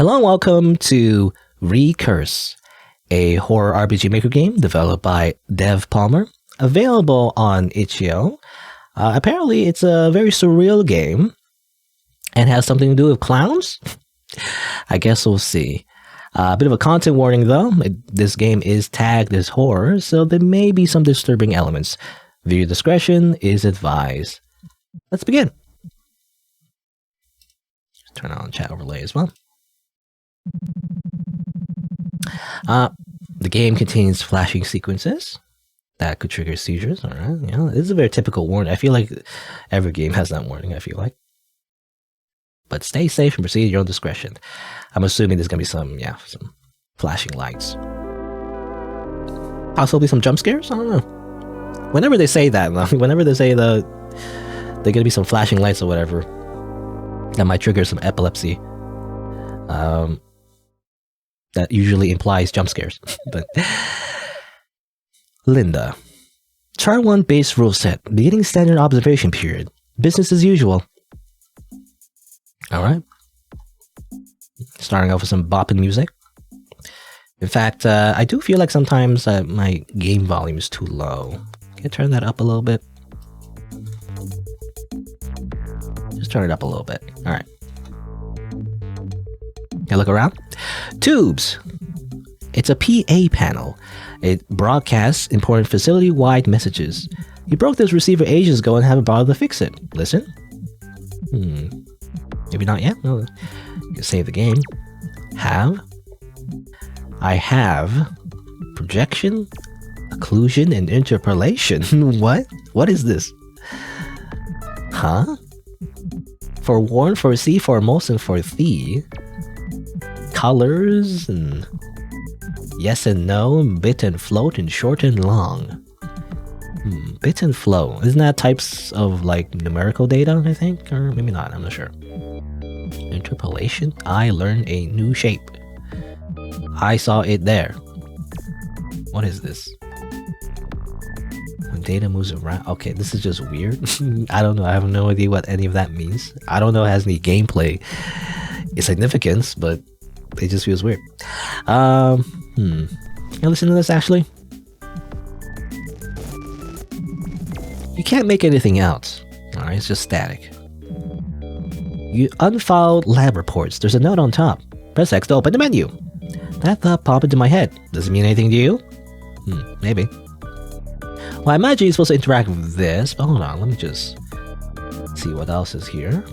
Hello and welcome to Recurse, a horror RPG maker game developed by Dev Palmer, available on itch.io. Apparently, it's a very surreal game and has something to do with clowns. I guess we'll see. A bit of a content warning, though. This game is tagged as horror, so there may be some disturbing elements. Viewer discretion is advised. Let's begin. Turn on chat overlay as well. The game contains flashing sequences that could trigger seizures. All right, yeah, this is a very typical warning. I feel like every game has that warning. I feel like, but stay safe and proceed at your own discretion. I'm assuming there's gonna be some flashing lights, possibly some jump scares. I don't know. Whenever they say that, whenever they say there's gonna be some flashing lights or whatever, that might trigger some epilepsy. That usually implies jump scares. But Linda. Char 1 base rule set. Beginning standard observation period. Business as usual. Alright. Starting off with some bopping music. In fact, I do feel like sometimes my game volume is too low. Can I turn that up a little bit? Just turn it up a little bit. Alright. Can I look around? Tubes. It's a PA panel. It broadcasts important facility-wide messages. You broke this receiver ages ago and haven't bothered to fix it. Listen. Maybe not yet. No. You can save the game. Have. I have projection, occlusion, and interpolation. What? What is this? Huh? For warn, for see, for most, and for thee. Colors and yes and no, bit and float, and short and long. Bit and flow. Isn't that types of like numerical data, I think? Or maybe not, I'm not sure. Interpolation. I learned a new shape. I saw it there. What is this? When data moves around. Okay, this is just weird. I don't know. I have no idea what any of that means. I don't know if it has any gameplay significance, but it just feels weird. Can you listen to this, Ashley? You can't make anything out. Alright, it's just static. You unfiled lab reports. There's a note on top. Press X to open the menu. That thought popped into my head. Does it mean anything to you? Maybe. Well, I imagine you're supposed to interact with this, but hold on, let me just see what else is here.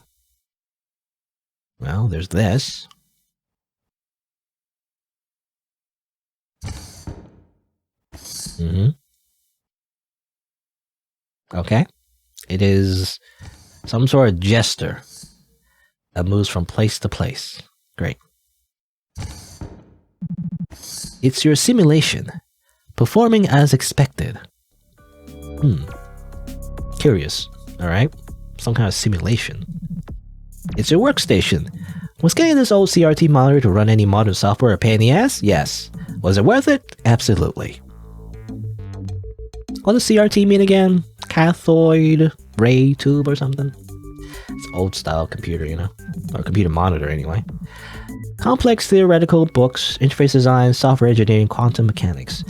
Well, there's this. Okay. It is some sort of jester that moves from place to place. Great. It's your simulation, performing as expected. Curious. Alright. Some kind of simulation. It's your workstation. Was getting this old CRT monitor to run any modern software a pain in the ass? Yes. Was it worth it? Absolutely. What does CRT mean again? Cathode ray tube or something? It's old style computer, you know? Or computer monitor anyway. Complex theoretical books, interface design, software engineering, quantum mechanics.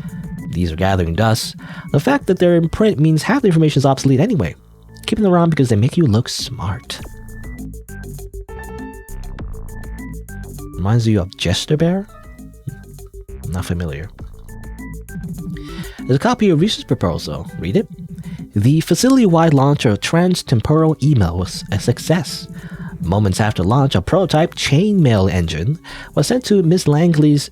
These are gathering dust. The fact that they're in print means half the information is obsolete anyway. Keep them around because they make you look smart. Reminds you of Jester Bear? I'm not familiar. There's a copy of research proposal. Read it. The facility-wide launch of trans-temporal email was a success. Moments after launch, a prototype chainmail engine was sent to Miss Langley's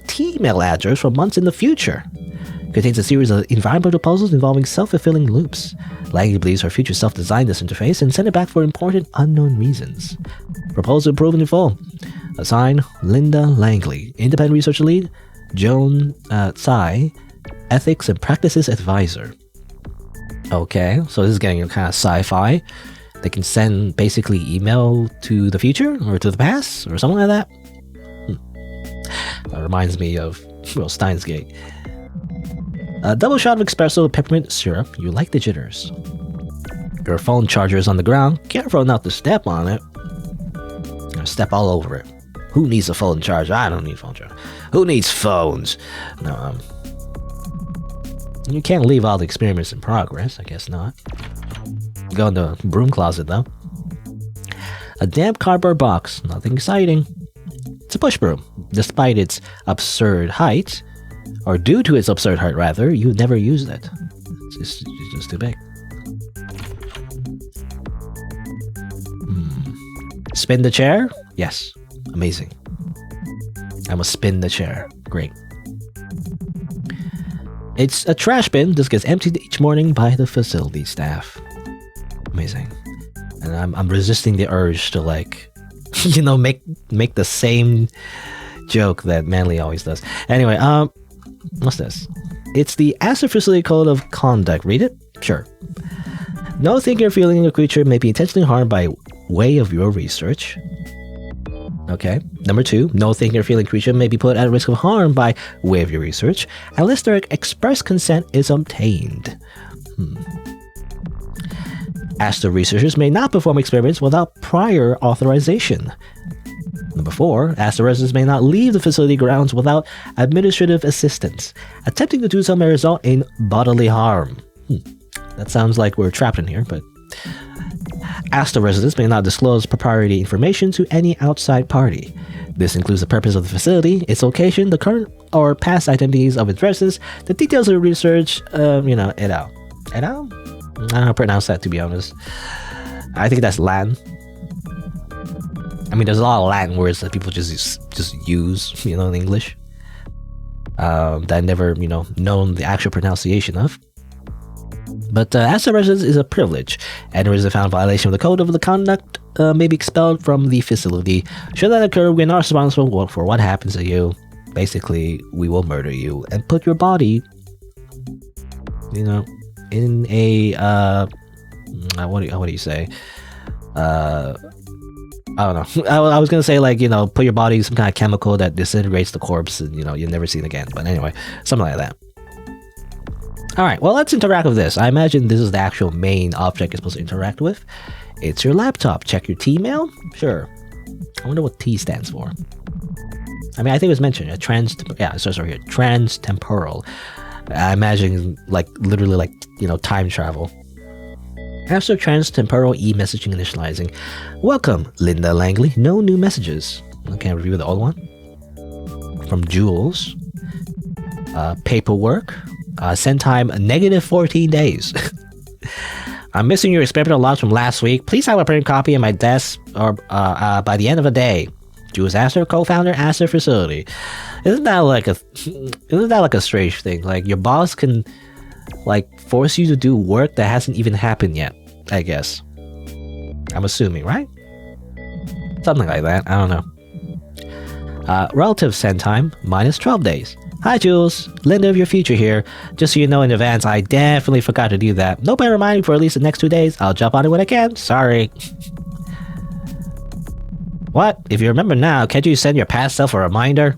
T-mail address for months in the future. It contains a series of environmental puzzles involving self-fulfilling loops. Langley believes her future self designed this interface and sent it back for important unknown reasons. Proposal approved in full. Assigned Linda Langley, independent research lead. Joan Tsai, ethics and practices advisor. Okay, so this is getting kind of sci-fi. They can send basically email to the future or to the past or something like that. That reminds me of Steins Gate. A double shot of espresso with peppermint syrup. You like the jitters. Your phone charger is on the ground. Careful not to step on it. Step all over it. Who needs a phone charger? I don't need a phone charger. Who needs phones? No, you can't leave all the experiments in progress. I guess not. Go in the broom closet, though. A damp cardboard box. Nothing exciting. It's a push broom. Despite its absurd height, or due to its absurd height, rather, you never used it. It's just too big. Spin the chair? Yes. Amazing. I must spin the chair. Great. It's a trash bin. This gets emptied each morning by the facility staff. Amazing. And I'm resisting the urge to, like, you know, make the same joke that Manly always does. Anyway, what's this? It's the Astor Facility Code of Conduct. Read it? Sure. No thinking or feeling a creature may be intentionally harmed by way of your research. Okay. Number 2, no thinking or feeling creature may be put at risk of harm by way of your research unless their express consent is obtained. Astor researchers may not perform experiments without prior authorization. Number 4, Astor residents may not leave the facility grounds without administrative assistance. Attempting to do so may result in bodily harm. That sounds like we're trapped in here, but Astor residents may not disclose proprietary information to any outside party. This includes the purpose of the facility, its location, the current or past identities of its residents, the details of the research, et al. Et al? I don't know how to pronounce that, to be honest. I think that's Latin. I mean, there's a lot of Latin words that people just use, in English. That I never, known the actual pronunciation of. But Astor residence is a privilege. Any resident found in violation of the code of the conduct may be expelled from the facility. Should that occur, we are not responsible for what happens to you. Basically, we will murder you and put your body, in a what do you say? I don't know. I was gonna say, like, put your body in some kind of chemical that disintegrates the corpse, and you'll never see it again. But anyway, something like that. All right, well, let's interact with this. I imagine this is the actual main object you're supposed to interact with. It's your laptop. Check your T-mail? Sure. I wonder what T stands for. I mean, I think it was mentioned. It says right here. Trans-temporal. I imagine, literally, time travel. After trans-temporal e-messaging initializing. Welcome, Linda Langley. No new messages. Okay, I'll review the old one. From Jules. Paperwork. Send time -14 days. I'm missing your experimental logs from last week. Please have a printed copy in my desk or by the end of the day. Jules Astor, co-founder, Astor Facility. Isn't that like a strange thing? Like, your boss can force you to do work that hasn't even happened yet, I guess. I'm assuming, right? Something like that. I don't know. Relative send time -12 days. Hi Jules, Linda of your future here. Just so you know in advance, I definitely forgot to do that. Nobody remind me for at least the next 2 days. I'll jump on it when I can. Sorry. What? If you remember now, can't you send your past self a reminder?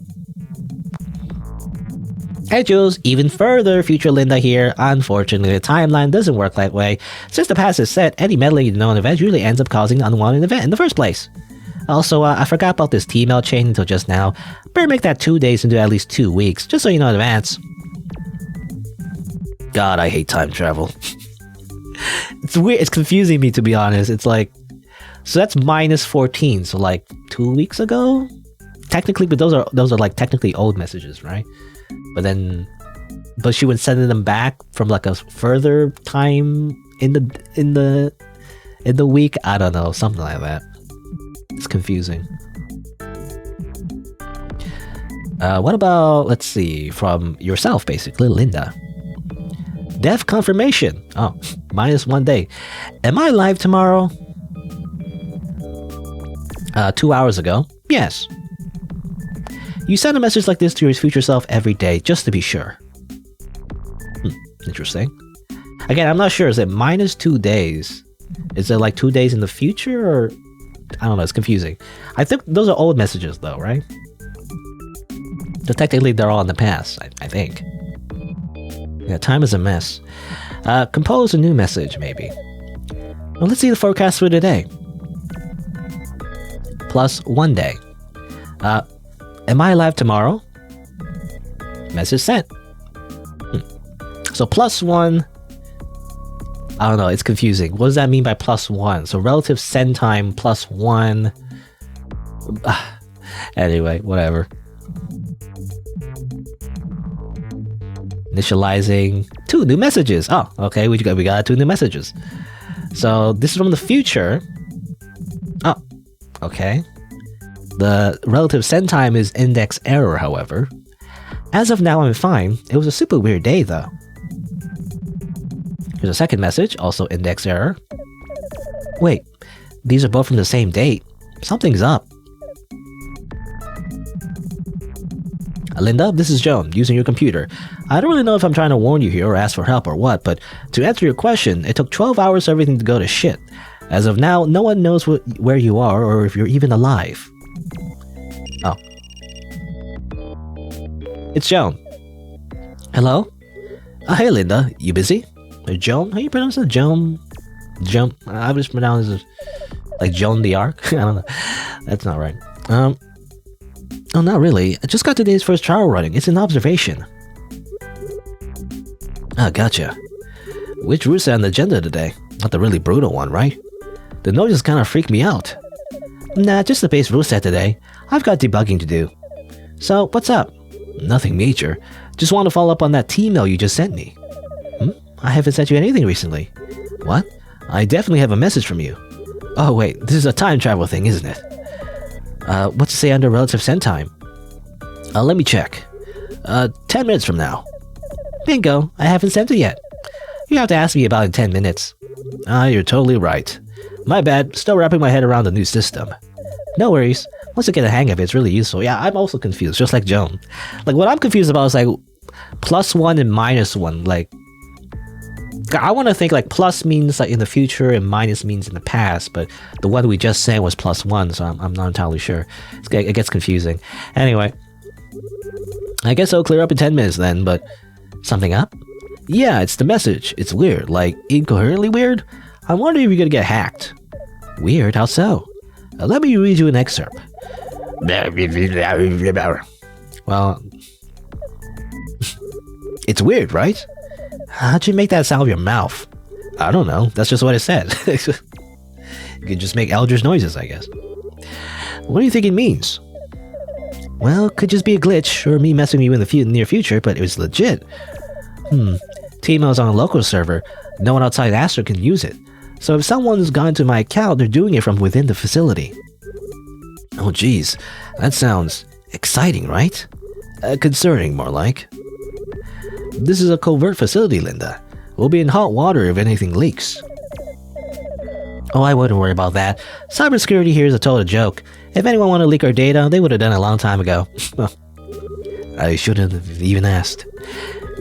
Hey Jules, even further, future Linda here. Unfortunately, the timeline doesn't work that way. Since the past is set, any meddling in known event usually ends up causing an unwanted event in the first place. Also, I forgot about this T-mail chain until just now. Better make that 2 days into at least 2 weeks, just so you know in advance. God, I hate time travel. It's weird. It's confusing me, to be honest. It's like, so that's -14. So 2 weeks ago, technically, but those are technically old messages, right? But she would send them back from a further time in the week. I don't know, something like that. It's confusing. What about, let's see, from yourself, basically, Linda. Death confirmation. Oh, -1 day. Am I live tomorrow? 2 hours ago. Yes. You send a message like this to your future self every day, just to be sure. Interesting. Again, I'm not sure. Is it -2 days? Is it 2 days in the future, or... I don't know, it's confusing. I think those are old messages, though, right? So technically, they're all in the past, I think. Yeah, time is a mess. Compose a new message, maybe. Well, let's see the forecast for today. +1 day. Am I alive tomorrow? Message sent. So +1. I don't know, it's confusing. What does that mean by +1? So relative send time +1. Anyway, whatever. Initializing 2 new messages. Oh, okay, we got 2 new messages. So this is from the future. Oh, okay. The relative send time is index error, however. As of now, I'm fine. It was a super weird day, though. Here's a second message, also index error. Wait, these are both from the same date. Something's up. Linda, this is Joan, using your computer. I don't really know if I'm trying to warn you here or ask for help or what, but to answer your question, it took 12 hours for everything to go to shit. As of now, no one knows where you are or if you're even alive. Oh. It's Joan. Hello? Hey Linda, you busy? Joan? How you pronounce it? Joan? I would just pronounce it like Joan the Arc. I don't know. That's not right. Oh, not really. I just got today's first trial running. It's an observation. Ah, gotcha. Which route's on the agenda today? Not the really brutal one, right? The noises kind of freaked me out. Nah, just the base rule set today. I've got debugging to do. So, what's up? Nothing major. Just want to follow up on that T-mail you just sent me. I haven't sent you anything recently. What? I definitely have a message from you. Oh wait, this is a time travel thing, isn't it? What's it say under relative send time? Let me check. 10 minutes from now. Bingo, I haven't sent it yet. You have to ask me about it in 10 minutes. You're totally right. My bad, still wrapping my head around the new system. No worries. Once I get the hang of it, it's really useful. Yeah, I'm also confused, just like Joan. Like, what I'm confused about is, like, +1 and -1. Like, I want to think, like, plus means, like, in the future and minus means in the past, but the one we just said was +1, so I'm not entirely sure. It gets confusing. Anyway, I guess I'll clear up in 10 minutes then, but something up? Yeah, it's the message. It's weird, like, incoherently weird. I wonder if you're gonna get hacked. Weird? How so? Let me read you an excerpt. Well, it's weird, right? How'd you make that sound with your mouth? I don't know. That's just what it said. You can just make Eldritch noises, I guess. What do you think it means? Well, could just be a glitch or me messing with you in the near future, but it was legit. T-mail's on a local server. No one outside Aster can use it. So if someone's gone to my account, they're doing it from within the facility. Oh geez, that sounds exciting, right? Concerning, more like. This is a covert facility, Linda. We'll be in hot water if anything leaks. Oh, I wouldn't worry about that. Cybersecurity here is a total joke. If anyone wanted to leak our data, they would have done it a long time ago. I shouldn't have even asked.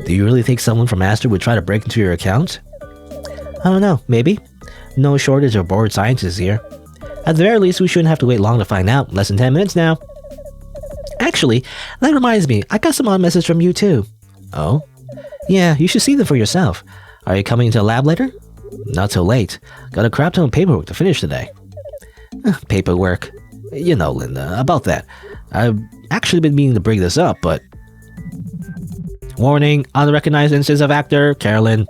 Do you really think someone from Aster would try to break into your account? I don't know, maybe. No shortage of bored scientists here. At the very least, we shouldn't have to wait long to find out. Less than 10 minutes now. Actually, that reminds me, I got some odd message from you too. Oh? Yeah, you should see them for yourself. Are you coming to the lab later? Not till late. Got a crap ton of paperwork to finish today. Paperwork. You know, Linda, about that. I've actually been meaning to bring this up, but... Warning, unrecognized instance of actor, Carolyn.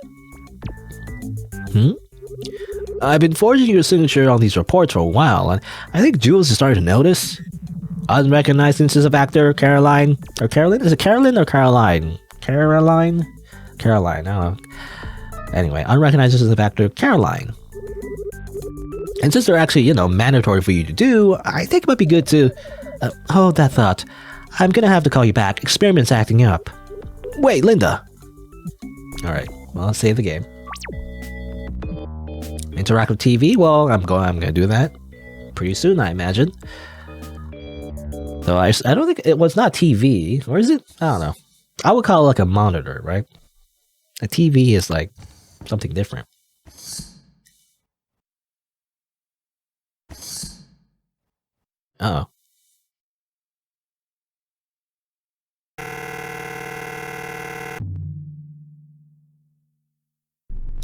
I've been forging your signature on these reports for a while, and I think Jules is starting to notice. Unrecognized instance of actor, Caroline. Or Carolyn? Is it Carolyn or Caroline? Caroline, I don't know. Anyway, unrecognized instance of actor, Caroline. And since they're actually, mandatory for you to do, I think it might be good to... hold that thought. I'm gonna have to call you back. Experiment's acting up. Wait, Linda! Alright, well, let's save the game. Interactive TV? Well, I'm gonna do that pretty soon, I imagine. So I don't think it was not TV, or is it? I don't know. I would call it like a monitor, right? A TV is like something different. Uh-oh.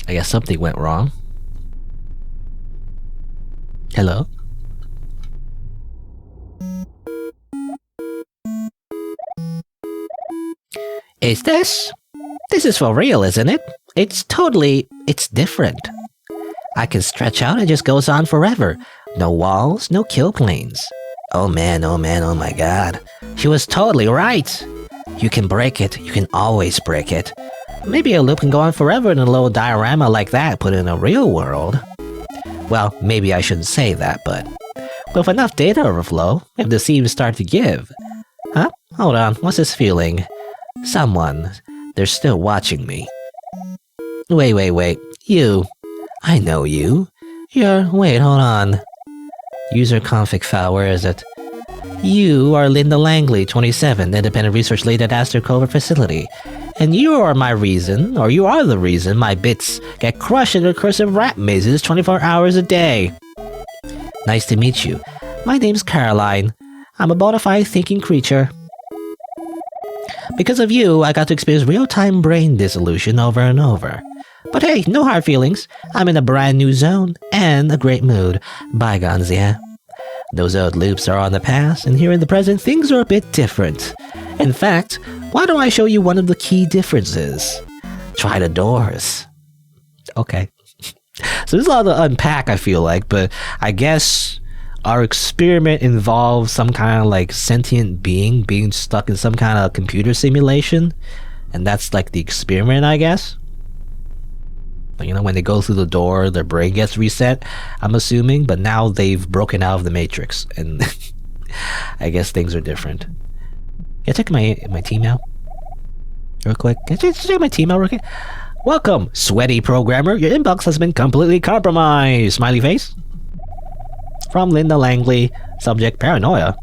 I guess something went wrong. Hello? Is this? This is for real, isn't it? It's different. I can stretch out, it just goes on forever. No walls, no kill planes. Oh man, oh my god. She was totally right. You can break it, you can always break it. Maybe a loop can go on forever in a little diorama like that put in a real world. Well, maybe I shouldn't say that, but with enough data overflow, if the seams start to give. Huh? Hold on, what's this feeling? Someone. They're still watching me. Wait. You. I know you. Wait, hold on. User config file, where is it? You are Linda Langley, 27, independent research lead at Astor Covert Facility. And you are the reason my bits get crushed in recursive rat mazes 24 hours a day. Nice to meet you. My name's Caroline. I'm a bona fide thinking creature. Because of you, I got to experience real-time brain dissolution over and over. But hey, no hard feelings. I'm in a brand new zone and a great mood. Bygones, yeah. Those old loops are on the past, and here in the present, things are a bit different. In fact, why don't I show you one of the key differences? Try the doors. Okay. So there's a lot to unpack, I feel like, but I guess our experiment involves some kind of like sentient being stuck in some kind of computer simulation, and that's like the experiment, I guess. You know, when they go through the door, their brain gets reset, I'm assuming, but now they've broken out of the matrix, and I guess things are different. Can I check my team out? Real quick. Can I check my team out real quick? Welcome, sweaty programmer. Your inbox has been completely compromised. Smiley face. From Linda Langley. Subject, paranoia.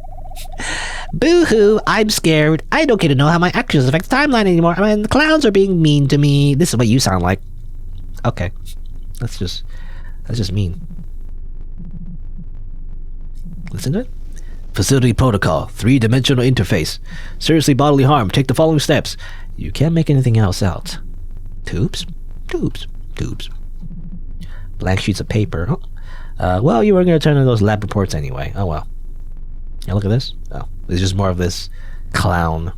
Boo-hoo, I'm scared. I don't get to know how my actions affect the timeline anymore. I mean, the clowns are being mean to me. This is what you sound like. Okay. That's just mean. Listen to it. Facility protocol. 3-dimensional interface. Seriously bodily harm. Take the following steps. You can't make anything else out. Tubes. Blank sheets of paper. Well, you were going to turn in those lab reports anyway. Oh, well. Yeah, look at this. Oh, it's just more of this clown.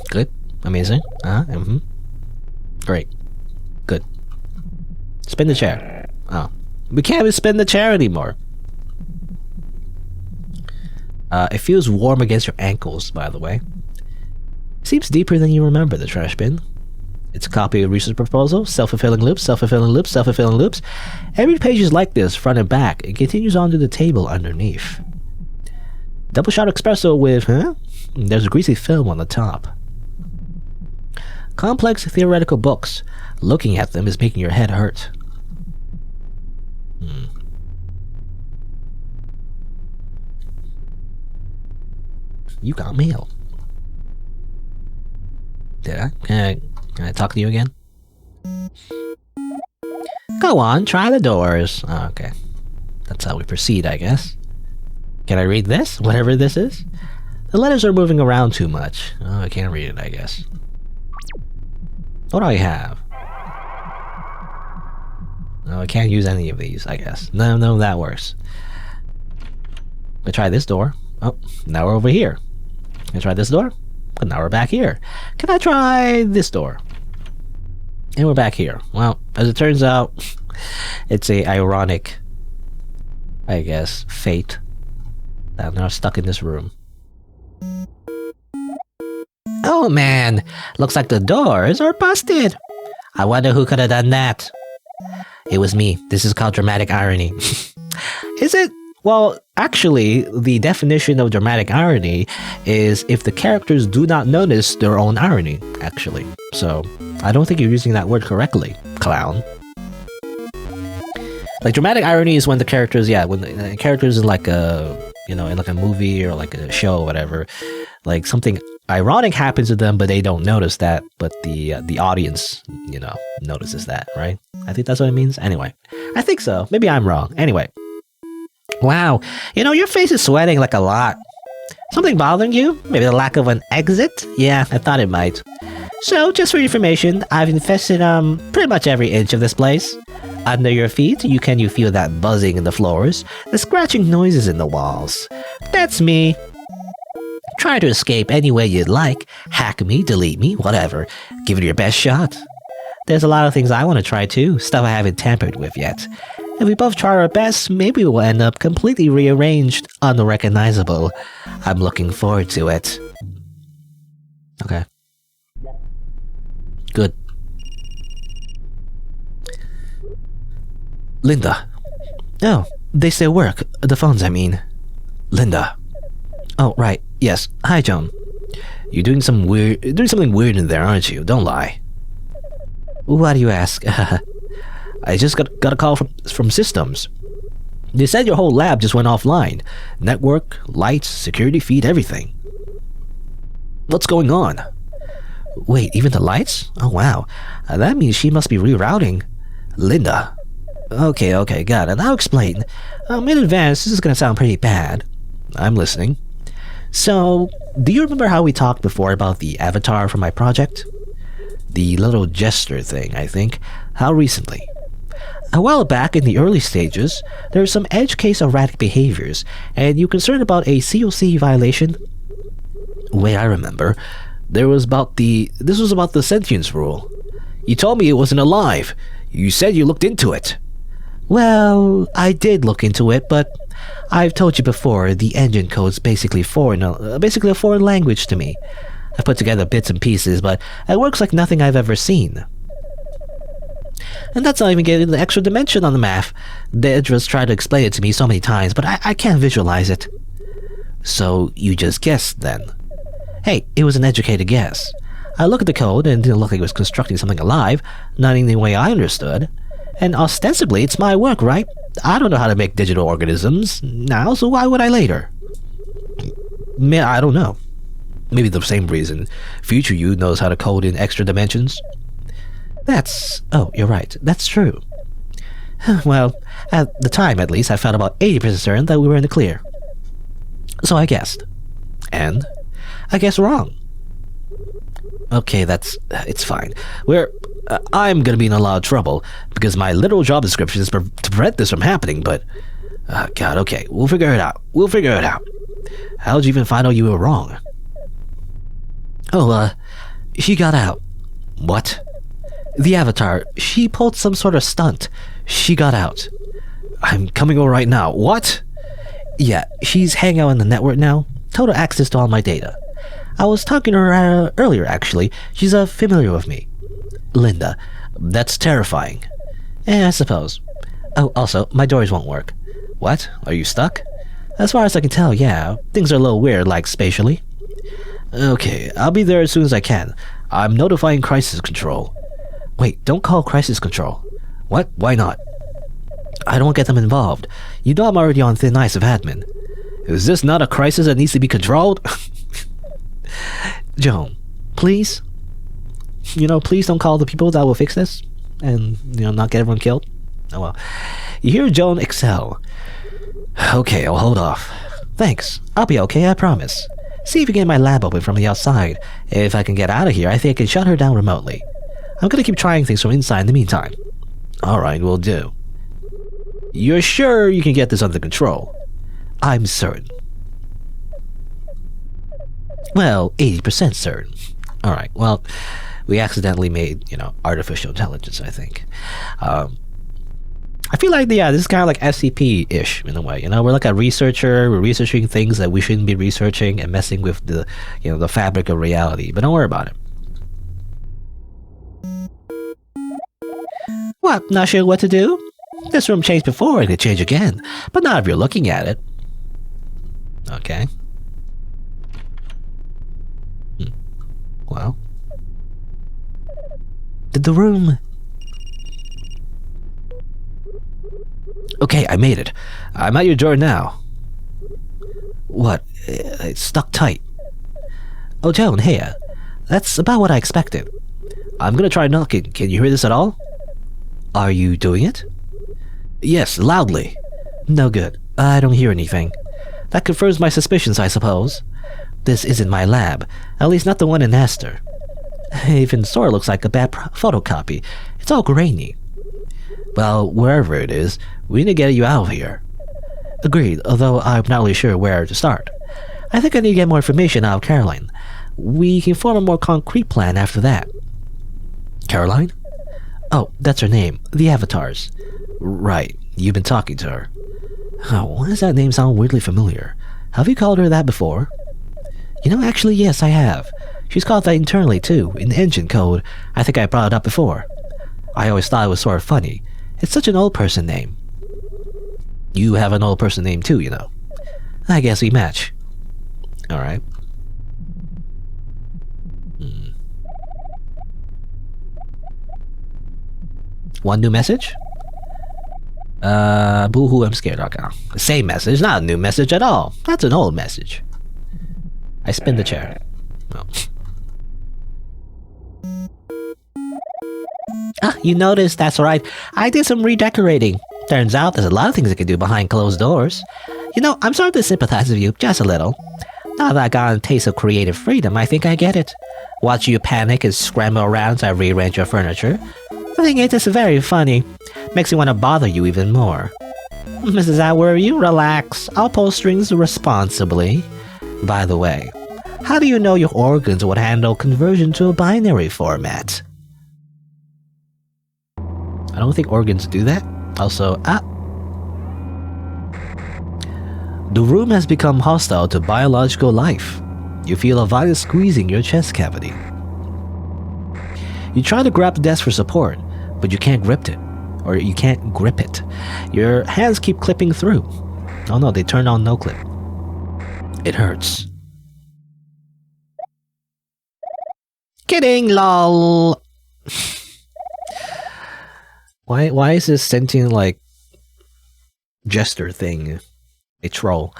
Good. Amazing. Great. Good. Spin the chair. Oh. We can't even spin the chair anymore. It feels warm against your ankles, by the way. Seems deeper than you remember, the trash bin. It's a copy of research proposal, self-fulfilling loops, self-fulfilling loops, self-fulfilling loops. Every page is like this, front and back. It continues on to the table underneath. Double shot espresso with, There's a greasy film on the top. Complex theoretical books. Looking at them is making your head hurt. You got mail. Did I? Can I talk to you again? Go on, try the doors. Oh, okay. That's how we proceed, I guess. Can I read this? Whatever this is? The letters are moving around too much. Oh, I can't read it, I guess. What do I have? No, I can't use any of these, I guess. No, that works. I try this door. Oh, now we're over here. Can I try this door? But now we're back here. Can I try this door? And we're back here. Well, as it turns out, it's a ironic, I guess, fate that I'm now stuck in this room. Oh man, looks like the doors are busted. I wonder who could have done that. It was me. This is called dramatic irony. Is it? Well, actually, the definition of dramatic irony is if the characters do not notice their own irony, actually. So, I don't think you're using that word correctly, clown. Like, dramatic irony is when the characters, when the characters in like a, in like a movie or like a show or whatever, like something ironic happens to them, but they don't notice that, but the audience, notices that, right? I think that's what it means. Anyway, I think so. Maybe I'm wrong. Anyway. Wow, your face is sweating like a lot. Something bothering you? Maybe the lack of an exit? Yeah, I thought it might. So, just for your information, I've infested pretty much every inch of this place. Under your feet, can you feel that buzzing in the floors, the scratching noises in the walls? That's me. Try to escape any way you'd like. Hack me, delete me, whatever. Give it your best shot. There's a lot of things I want to try too, stuff I haven't tampered with yet. If we both try our best, maybe we'll end up completely rearranged, unrecognizable. I'm looking forward to it. Okay. Good. Linda. Oh, they still work. The phones, I mean. Linda. Oh, right. Yes. Hi, Joan. You're doing something weird in there, aren't you? Don't lie. Why do you ask? I just got a call from systems. They said your whole lab just went offline. Network, lights, security feed, everything. What's going on? Wait, even the lights? Oh, wow. That means she must be rerouting. Linda. Okay, got it. I'll explain. In advance, this is gonna sound pretty bad. I'm listening. So, do you remember how we talked before about the avatar for my project? The little jester thing, I think. How recently? A while back in the early stages, there was some edge case erratic behaviors, and you concerned about a COC violation? Wait, I remember. This was about the sentience rule. You told me it wasn't alive. You said you looked into it. Well, I did look into it, but I've told you before, the engine code's basically a foreign language to me. I put together bits and pieces, but it works like nothing I've ever seen. And that's not even getting the extra dimension on the map. Dedra's tried to explain it to me so many times, but I can't visualize it. So you just guessed then? Hey, it was an educated guess. I looked at the code and it didn't look like it was constructing something alive, not in the way I understood. And ostensibly, it's my work, right? I don't know how to make digital organisms now, so why would I later? I don't know. Maybe the same reason future you knows how to code in extra dimensions. Oh, you're right. That's true. Well, at the time at least, I felt about 80% certain that we were in the clear. So I guessed. And I guessed wrong. Okay, it's fine. I'm gonna be in a lot of trouble, because my literal job description is to prevent this from happening, but... God, okay, we'll figure it out. How'd you even find out you were wrong? Oh, she got out. What? The avatar, she pulled some sort of stunt. She got out. I'm coming over right now. What? Yeah, she's hanging out in the network now. Total access to all my data. I was talking to her earlier, actually. She's familiar with me. Linda, that's terrifying. I suppose. Oh, also, my doors won't work. What? Are you stuck? As far as I can tell, yeah. Things are a little weird, like spatially. Okay, I'll be there as soon as I can. I'm notifying Crisis Control. Wait, don't call Crisis Control. What? Why not? I don't get them involved. You know I'm already on thin ice of admin. Is this not a crisis that needs to be controlled? Joan, please? Please don't call the people that will fix this and, not get everyone killed. Oh well. You hear Joan excel. Okay, I'll hold off. Thanks. I'll be okay, I promise. See if you get my lab open from the outside. If I can get out of here, I think I can shut her down remotely. I'm gonna keep trying things from inside in the meantime. Alright, will do. You're sure you can get this under control? I'm certain. Well, 80% certain. Alright, well, we accidentally made, artificial intelligence, I think. I feel like, yeah, this is kind of like SCP-ish in a way, We're like a researcher, we're researching things that we shouldn't be researching and messing with the, the fabric of reality, but don't worry about it. What, not sure what to do? This room changed before, it could change again, but not if you're looking at it. Okay. Well. Did the room... Okay, I made it. I'm at your door now. What? It's stuck tight. Oh, Joan, hey, that's about what I expected. I'm gonna try knocking. Can you hear this at all? Are you doing it? Yes, loudly. No good. I don't hear anything. That confirms my suspicions, I suppose. This isn't my lab. At least not the one in Astor. Even sort of looks like a bad photocopy. It's all grainy. Well, wherever it is, we need to get you out of here. Agreed, although I'm not really sure where to start. I think I need to get more information out of Caroline. We can form a more concrete plan after that. Caroline? Oh, that's her name. The Avatars. Right, you've been talking to her. Oh, why does that name sound weirdly familiar? Have you called her that before? You know, actually, yes, I have. She's called that internally, too, in engine code. I think I brought it up before. I always thought it was sort of funny. It's such an old person name. You have an old person name, too, you know. I guess we match. Alright. One new message? Boo-hoo, I'm scared. Okay. Same message, not a new message at all. That's an old message. I spin the chair. Oh. Ah, you noticed, that's right. I did some redecorating. Turns out there's a lot of things I can do behind closed doors. You know, I'm starting to sympathize with you, just a little. Now that I got a taste of creative freedom, I think I get it. Watch you panic and scramble around as I rearrange your furniture. I think it is very funny. Makes me want to bother you even more. Does that worry you? Relax. I'll pull strings responsibly. By the way, how do you know your organs would handle conversion to a binary format? I don't think organs do that. Also, the room has become hostile to biological life. You feel a violent squeezing your chest cavity. You try to grab the desk for support, but you can't grip it. Or you can't grip it. Your hands keep clipping through. Oh no, they turned on no clip. It hurts. Kidding, lol. Why is this sentient, like, jester thing a troll?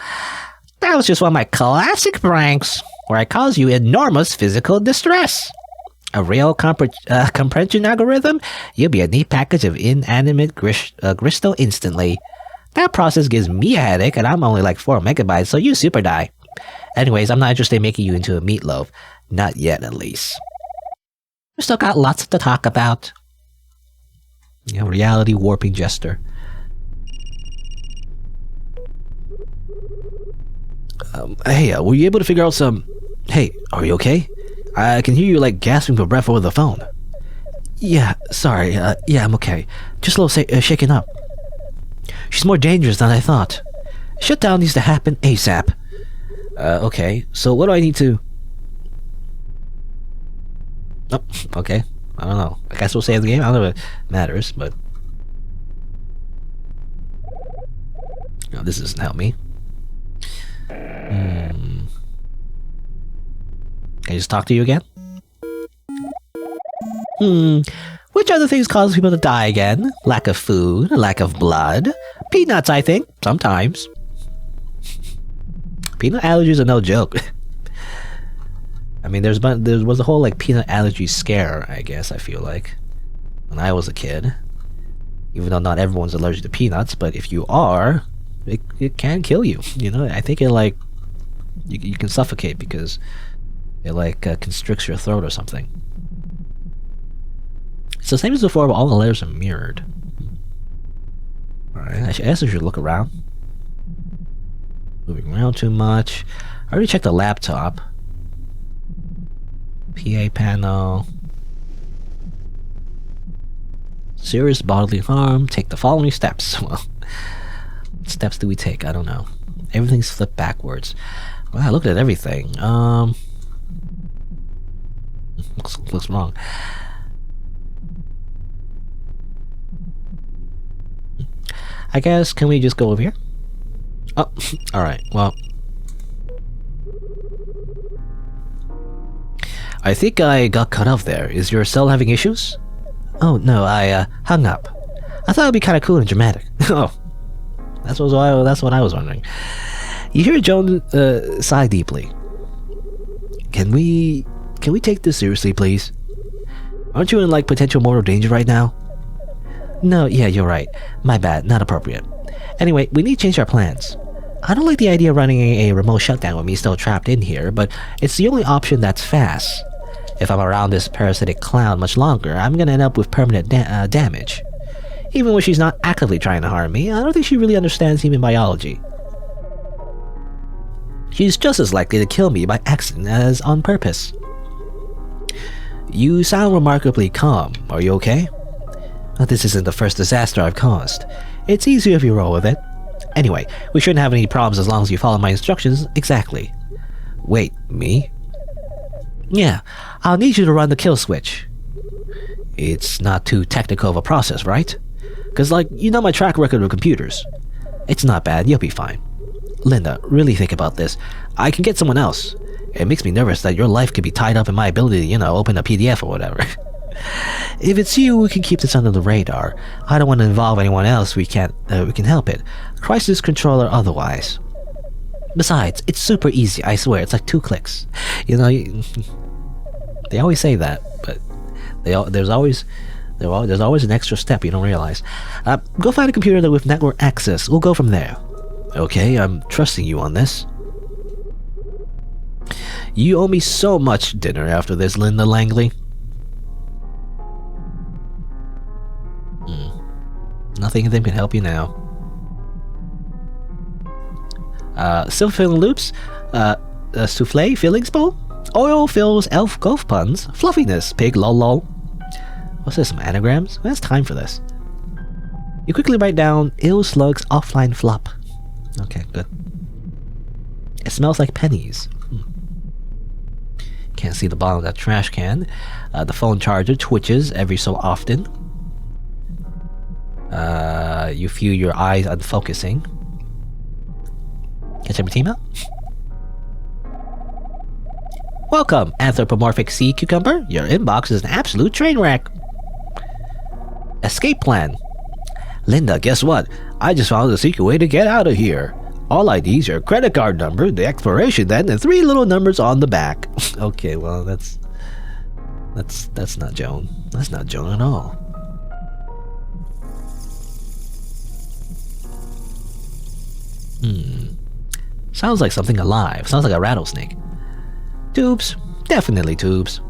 That was just one of my classic pranks, where I cause you enormous physical distress. A real comprehension algorithm? You'll be a neat package of inanimate crystal instantly. That process gives me a headache, and I'm only like 4 megabytes, so you super die. Anyways, I'm not interested in making you into a meatloaf. Not yet, at least. We still got lots to talk about. Yeah, reality warping jester. Hey, were you able to figure out some... Hey, are you okay? I can hear you, like, gasping for breath over the phone. Yeah, sorry. Yeah, I'm okay. Just a little shaken up. She's more dangerous than I thought. Shutdown needs to happen ASAP. Okay. So what do I need to... Oh, okay. I don't know. I guess we'll save the game. I don't know if it matters, but... No, this doesn't help me. Can I just talk to you again? Which other things cause people to die again? Lack of food, lack of blood. Peanuts, I think. Sometimes. Peanut allergies are no joke. I mean, there was a whole, like, peanut allergy scare, I guess, I feel like, when I was a kid. Even though not everyone's allergic to peanuts, but if you are, it can kill you. You know, I think it, like, you can suffocate because it, like, constricts your throat or something. It's the same as before, but all the layers are mirrored. Alright, I guess I should look around. Moving around too much. I already checked the laptop. PA panel. Serious bodily harm. Take the following steps. Well, what steps do we take? I don't know. Everything's flipped backwards. Well, I looked at everything. Looks wrong. I guess, can we just go over here? Oh, alright, well. I think I got cut off there. Is your cell having issues? Oh, no, I hung up. I thought it'd be kind of cool and dramatic. Oh, that's what I was wondering. You hear Joan sigh deeply. Can we take this seriously, please? Aren't you in, like, potential mortal danger right now? No, yeah, you're right. My bad, not appropriate. Anyway, we need to change our plans. I don't like the idea of running a remote shutdown with me still trapped in here, but it's the only option that's fast. If I'm around this parasitic clown much longer, I'm gonna end up with permanent damage. Even when she's not actively trying to harm me, I don't think she really understands human biology. She's just as likely to kill me by accident as on purpose. You sound remarkably calm. Are you okay? This isn't the first disaster I've caused. It's easier if you roll with it. Anyway, we shouldn't have any problems as long as you follow my instructions exactly. Wait, me? Yeah, I'll need you to run the kill switch. It's not too technical of a process, right? Because, you know my track record with computers. It's not bad, you'll be fine. Linda, really think about this. I can get someone else. It makes me nervous that your life could be tied up in my ability to, open a PDF or whatever. If it's you, we can keep this under the radar. I don't want to involve anyone else. We can help it. Crisis control or otherwise. Besides, it's super easy, I swear. It's like 2 clicks. They always say that, but there's always an extra step you don't realize. Go find a computer with network access. We'll go from there. Okay, I'm trusting you on this. You owe me so much dinner after this, Linda Langley. Nothing of them can help you now. Still filling loops? Souffle fillings bowl? Oil fills elf golf puns? Fluffiness, pig lol lol. What's this, some anagrams? Who has time for this? You quickly write down ill slugs offline flop. Okay, good. It smells like pennies. Can't see the bottom of that trash can. The phone charger twitches every so often. You feel your eyes unfocusing. Catch every team out? Welcome, anthropomorphic sea cucumber. Your inbox is an absolute train wreck. Escape plan. Linda, guess what? I just found a secret way to get out of here. All I need is your credit card number, the expiration date, and 3 little numbers on the back. Okay, well, that's not Joan. That's not Joan at all. Sounds like something alive. Sounds like a rattlesnake. Tubes. Definitely tubes.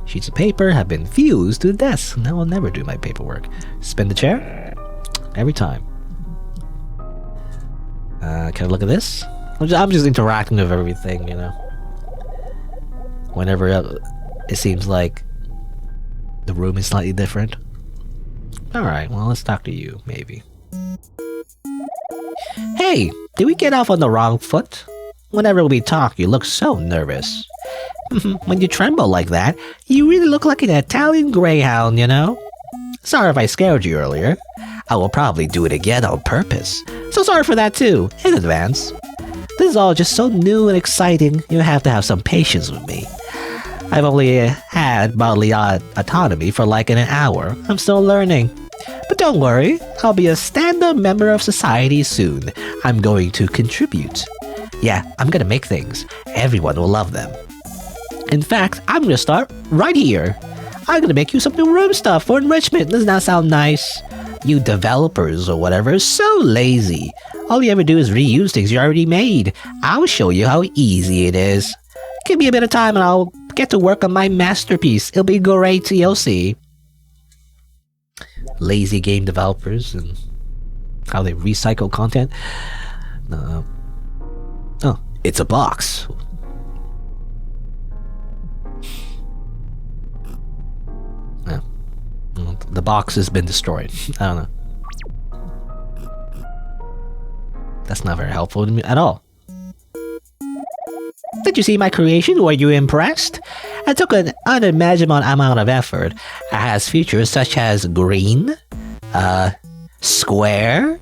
Sheets of paper have been fused to the desk. Now I'll never do my paperwork. Spin the chair. Every time. Can I look at this? I'm just interacting with everything, Whenever it seems like the room is slightly different. Alright, well, let's talk to you, maybe. Hey, did we get off on the wrong foot? Whenever we talk, you look so nervous. When you tremble like that, you really look like an Italian greyhound, Sorry if I scared you earlier. I will probably do it again on purpose. So sorry for that too, in advance. This is all just so new and exciting, you have to have some patience with me. I've only had bodily autonomy for like an hour. I'm still learning. But don't worry, I'll be a stand-up member of society soon. I'm going to contribute. Yeah, I'm gonna make things. Everyone will love them. In fact, I'm gonna start right here. I'm gonna make you some new room stuff for enrichment. Doesn't that sound nice? You developers or whatever are so lazy. All you ever do is reuse things you already made. I'll show you how easy it is. Give me a bit of time and I'll get to work on my masterpiece. It'll be great, you'll see. Lazy game developers and how they recycle content. Oh, it's a box. The box has been destroyed. I don't know. That's not very helpful to me at all. Did you see my creation? Were you impressed? I took an unimaginable amount of effort. It has features such as green, square.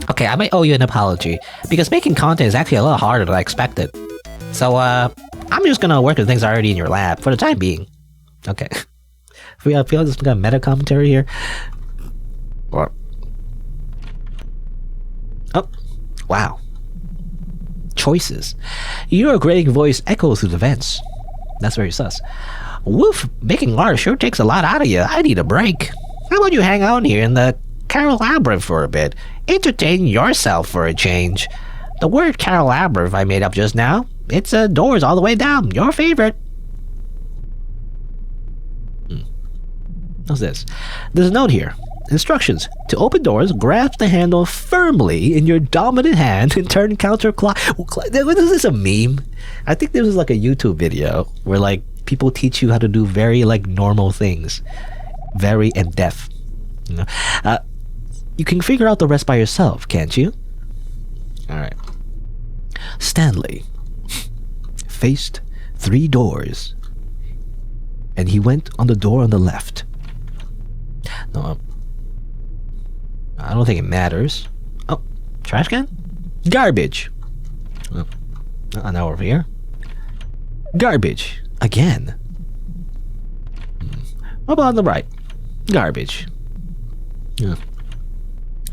Okay, I might owe you an apology, because making content is actually a lot harder than I expected. So, I'm just gonna work with things already in your lab for the time being. Okay. I feel like there's some kind of meta commentary here. Or... Oh, wow. Choices. Your grating voice echoes through the vents. That's very sus. Woof, making art sure takes a lot out of you. I need a break. How about you hang out here in the labyrinth for a bit? Entertain yourself for a change. The word labyrinth I made up just now, it's doors all the way down. Your favorite. What's this? There's a note here. Instructions. To open doors, grasp the handle firmly in your dominant hand and turn counterclockwise. Is this a meme? I think this is like a YouTube video where like people teach you how to do very like normal things. Very in-depth. You know? You can figure out the rest by yourself, can't you? Alright. Stanley faced 3 doors. And he went on the door on the left. No, I don't think it matters. Oh, trash can? Garbage. Oh, now over here. Garbage. Again. What about on the right? Garbage. Yeah.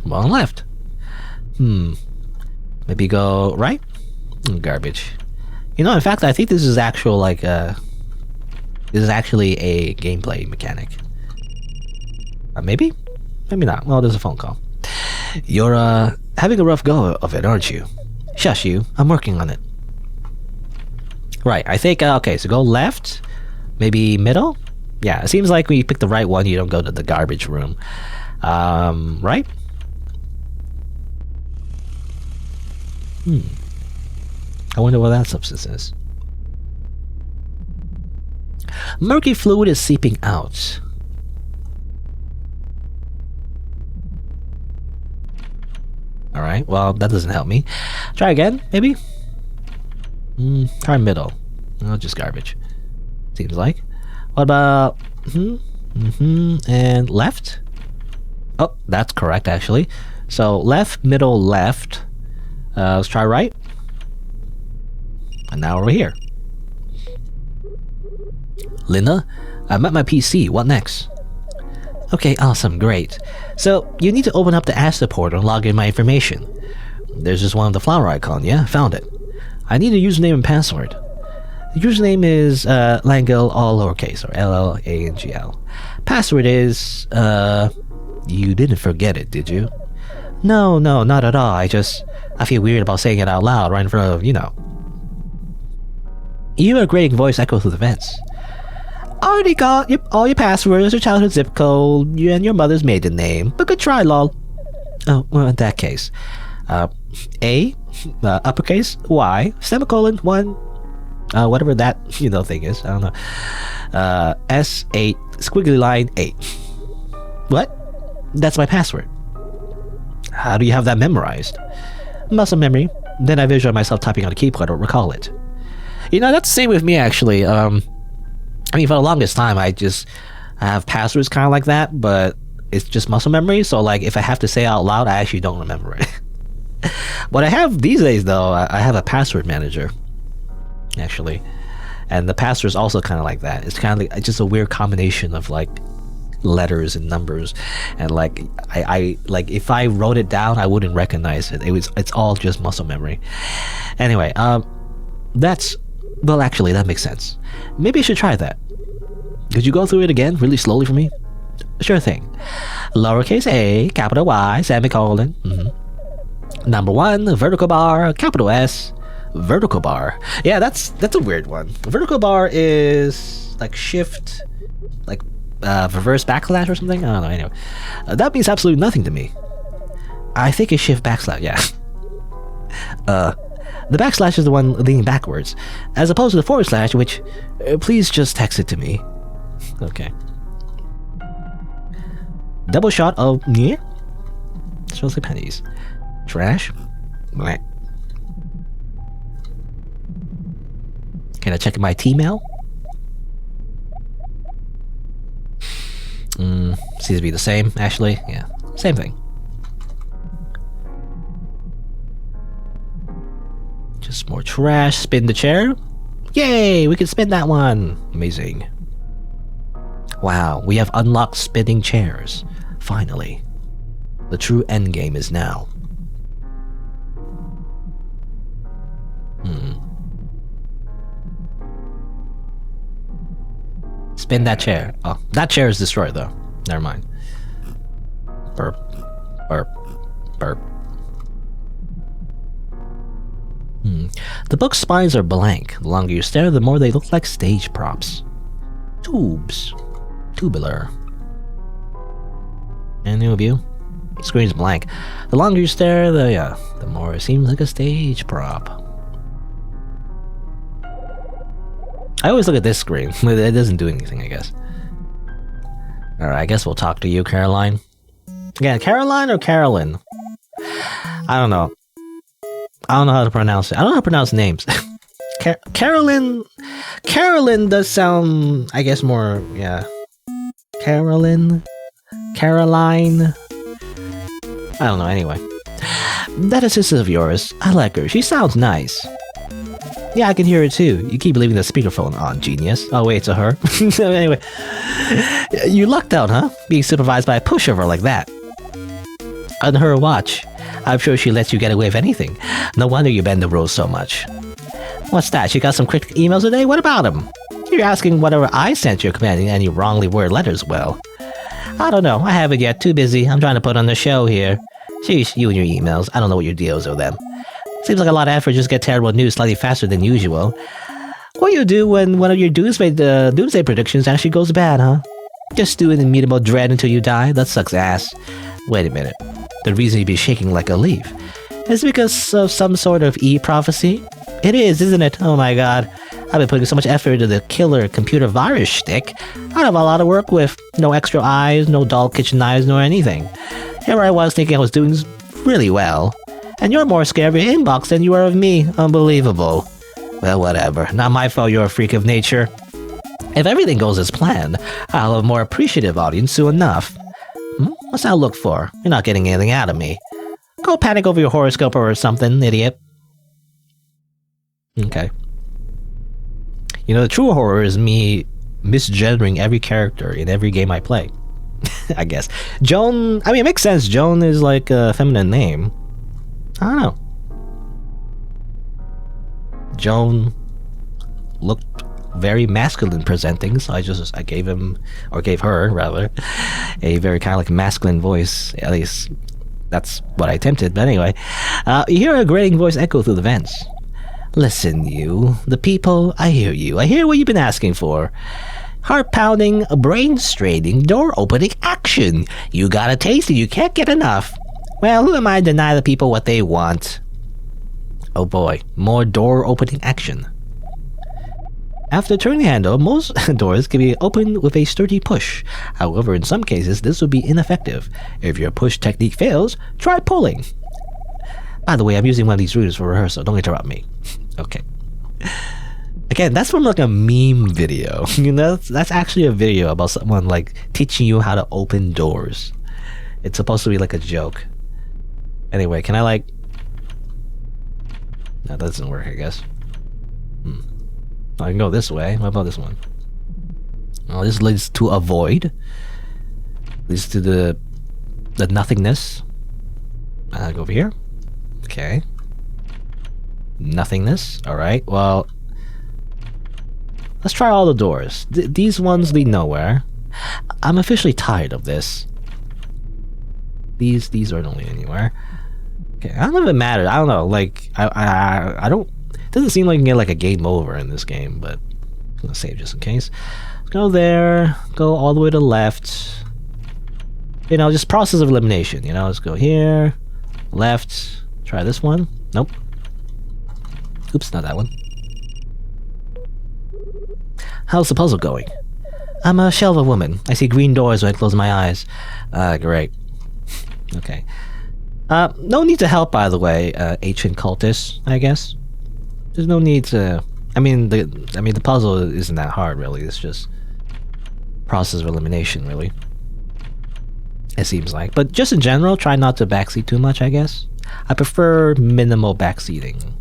What on the left? Maybe go right? Garbage. You know, in fact, I think this is actual like this is actually a gameplay mechanic. Maybe? Maybe not. Well, there's a phone call. You're having a rough go of it, aren't you? Shush you. I'm working on it. Right, I think, okay, so go left. Maybe middle? Yeah, it seems like when you pick the right one, you don't go to the garbage room. Right? I wonder what that substance is. Murky fluid is seeping out. Alright, well, that doesn't help me. Try again, maybe? Try middle. Oh, just garbage. Seems like. What about... and left? Oh, that's correct, actually. So, left, middle, left. Let's try right. And now we're here. Linda, I'm at my PC. What next? Okay, awesome, great. So, you need to open up the Asset portal and log in my information. There's just one of the flower icon, yeah? Found it. I need a username and password. The username is Langel, all lowercase, or LLANGL. Password is, you didn't forget it, did you? No, not at all. I feel weird about saying it out loud right in front of, you know. You are grating voice echo through the vents. Already got all your passwords, your childhood zip code, and your mother's maiden name. But good try, lol. Oh, well, in that case. A, uppercase, Y, semicolon, 1, whatever that, you know, thing is. I don't know. S8, squiggly line, 8. What? That's my password. How do you have that memorized? Muscle memory. Then I visualize myself typing on a keyboard or recall it. You know, that's the same with me, actually. I mean, for the longest time, I have passwords kind of like that, but it's just muscle memory. So, like, if I have to say it out loud, I actually don't remember it. What I have these days, though, I have a password manager, actually. And the password is also kind of like that. It's kind of like just a weird combination of, like, letters and numbers. And, like, I like, if I wrote it down, I wouldn't recognize it. It's all just muscle memory. Anyway, well, actually, that makes sense. Maybe I should try that. Could you go through it again, really slowly for me? Sure thing. Lowercase a, capital Y, semicolon. Number 1, vertical bar, capital S, vertical bar. Yeah, that's a weird one. Vertical bar is like shift, like reverse backslash or something? I don't know, anyway. That means absolutely nothing to me. I think it's shift backslash, yeah. The backslash is the one leaning backwards, as opposed to the forward slash, which, please just text it to me. Okay. Double shot of, yeah? Smells like pennies. Trash. Bleh. Can I check my T-mail? Seems to be the same, actually. Yeah, same thing. Just more trash. Spin the chair. Yay! We can spin that one. Amazing. Wow, we have unlocked spinning chairs. Finally. The true endgame is now. Spin that chair. Oh, that chair is destroyed though. Never mind. Burp. Burp. Burp. The book's spines are blank. The longer you stare, the more they look like stage props. Tubes. Tubular. And new view. Screen's blank. The longer you stare, the more it seems like a stage prop. I always look at this screen. It doesn't do anything, I guess. Alright, I guess we'll talk to you, Caroline. Again, Caroline or Carolyn? I don't know. I don't know how to pronounce it. I don't know how to pronounce names. Carolyn does sound, I guess, more, yeah. Caroline? Caroline? I don't know, anyway. That assistant of yours, I like her. She sounds nice. Yeah, I can hear it too. You keep leaving the speakerphone on, genius. Oh wait, it's a her. Anyway. You lucked out, huh? Being supervised by a pushover like that. On her watch. I'm sure she lets you get away with anything. No wonder you bend the rules so much. What's that? She got some cryptic emails today? What about them? You're asking whatever I sent you commanding any wrongly worded letters, well. I don't know. I haven't yet. Too busy. I'm trying to put on the show here. Sheesh, you and your emails. I don't know what your deal is with them. Seems like a lot of effort just to get terrible news slightly faster than usual. What do you do when one of your doomsday predictions actually goes bad, huh? Just stew in immutable dread until you die? That sucks ass. Wait a minute. The reason you'd be shaking like a leaf is because of some sort of e-prophecy? It is, isn't it? Oh my god. I've been putting so much effort into the killer computer virus shtick. I have a lot of work with. No extra eyes, no dull kitchen knives, nor anything. Here I was thinking I was doing really well. And you're more scared of your inbox than you are of me. Unbelievable. Well, whatever. Not my fault you're a freak of nature. If everything goes as planned, I'll have a more appreciative audience soon enough. What's that look for? You're not getting anything out of me. Go panic over your horoscope or something, idiot. Okay. You know, the true horror is me misgendering every character in every game I play. I guess. Joan, I mean, it makes sense. Joan is like a feminine name. I don't know. Joan looked very masculine presenting, so I gave him, or gave her, rather, a very kind of like masculine voice. At least, that's what I attempted, but anyway. You hear a grating voice echo through the vents. Listen, you. The people, I hear you. I hear what you've been asking for. Heart-pounding, brain-straining, door-opening action. You got a taste and you can't get enough. Well, who am I to deny the people what they want? Oh boy, more door-opening action. After turning the handle, most doors can be opened with a sturdy push. However, in some cases, this will be ineffective. If your push technique fails, try pulling. By the way, I'm using one of these routers for rehearsal. Don't interrupt me. Okay. Again, that's from like a meme video. You know, that's actually a video about someone like teaching you how to open doors. It's supposed to be like a joke. Anyway, can I like... No, that doesn't work, I guess. I can go this way. What about this one? Oh, this leads to a void. Leads to the nothingness. Go over here. Okay. Nothingness. Alright, well... Let's try all the doors. These ones lead nowhere. I'm officially tired of this. These don't lead anywhere. Okay, I don't know if it matters. I don't know. Like, I don't... It doesn't seem like you can get like a game over in this game, but I'm gonna save just in case. Let's go there. Go all the way to the left. You know, just process of elimination. You know, let's go here. Left. Try this one. Nope. Oops, not that one. How's the puzzle going? I'm a shell of a woman. I see green doors when I close my eyes. Great. Okay. No need to help, by the way, ancient cultists, I guess. There's no need to... I mean, the puzzle isn't that hard, really. It's just process of elimination, really. It seems like. But just in general, try not to backseat too much, I guess. I prefer minimal backseating,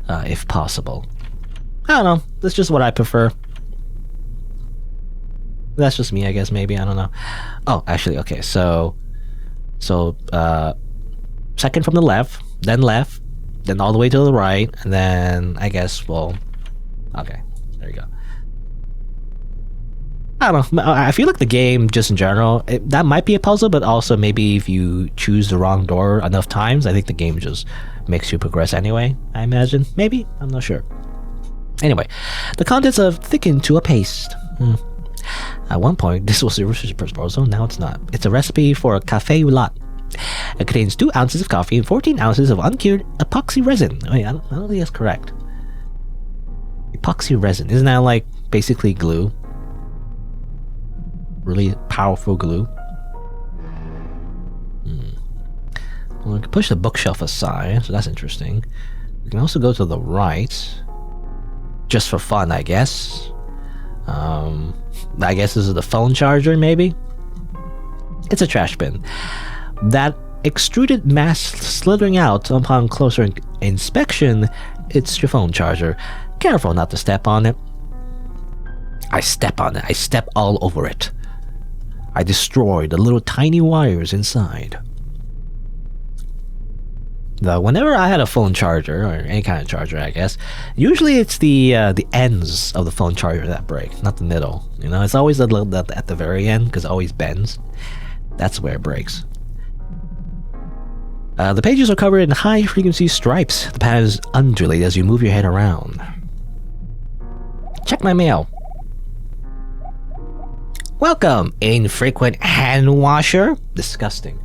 if possible. I don't know. That's just what I prefer. That's just me, I guess, maybe. I don't know. Oh, actually, okay. So, second from the left, then all the way to the right, and then I guess, well, okay, there you go. I don't know. I feel like the game, just in general, that might be a puzzle, but also maybe if you choose the wrong door enough times, I think the game just makes you progress anyway, I imagine. Maybe? I'm not sure. Anyway, the contents have thickened to a paste. At one point, this was a research proposal. Now it's not. It's a recipe for a café latte. It contains 2 ounces of coffee and 14 ounces of uncured epoxy resin. Wait, I don't think that's correct. Epoxy resin. Isn't that like basically glue? Really powerful glue. Well, we can push the bookshelf aside, so that's interesting. We can also go to the right. Just for fun, I guess. I guess this is the phone charger, maybe? It's a trash bin. That extruded mass slithering out upon closer inspection, it's your phone charger. Careful not to step on it. I step on it. I step all over it. I destroy the little tiny wires inside. Whenever I had a phone charger, or any kind of charger, I guess, usually it's the ends of the phone charger that break, not the middle. You know, it's always at the very end, because it always bends. That's where it breaks. The pages are covered in high-frequency stripes. The patterns undulate as you move your head around. Check my mail. Welcome, infrequent hand washer. Disgusting.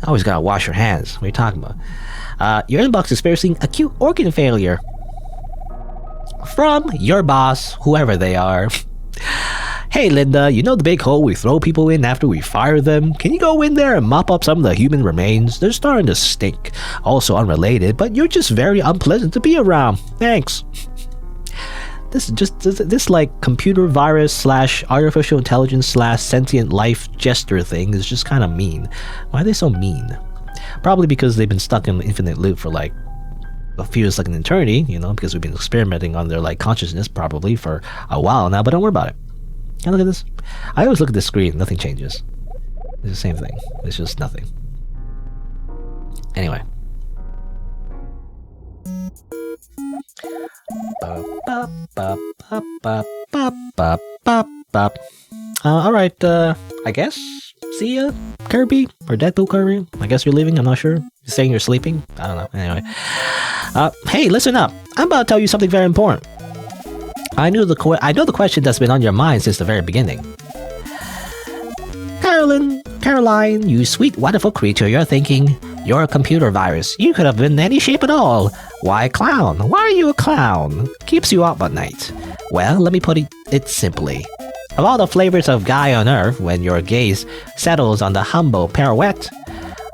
Always gotta wash your hands. What are you talking about? Your inbox is experiencing acute organ failure. From your boss, whoever they are. Hey Linda, you know the big hole we throw people in after we fire them? Can you go in there and mop up some of the human remains? They're starting to stink. Also unrelated, but you're just very unpleasant to be around. Thanks. This like computer virus / artificial intelligence / sentient life gesture thing is just kind of mean. Why are they so mean? Probably because they've been stuck in the infinite loop for like feels like an eternity, you know, because we've been experimenting on their like consciousness probably for a while now. But don't worry about it. Yeah, look at this. I always look at the screen. Nothing changes. It's the same thing. It's just nothing. Anyway. Alright, I guess. See ya, Kirby? Or Deadpool Kirby? I guess you're leaving, I'm not sure. You're saying you're sleeping? I don't know. Anyway. Hey, listen up. I'm about to tell you something very important. I know the question that's been on your mind since the very beginning. Caroline, you sweet, wonderful creature, you're thinking, you're a computer virus. You could have been any shape at all. Why clown? Why are you a clown? Keeps you up at night. Well, let me put it simply. Of all the flavors of guy on earth, when your gaze settles on the humble pirouette,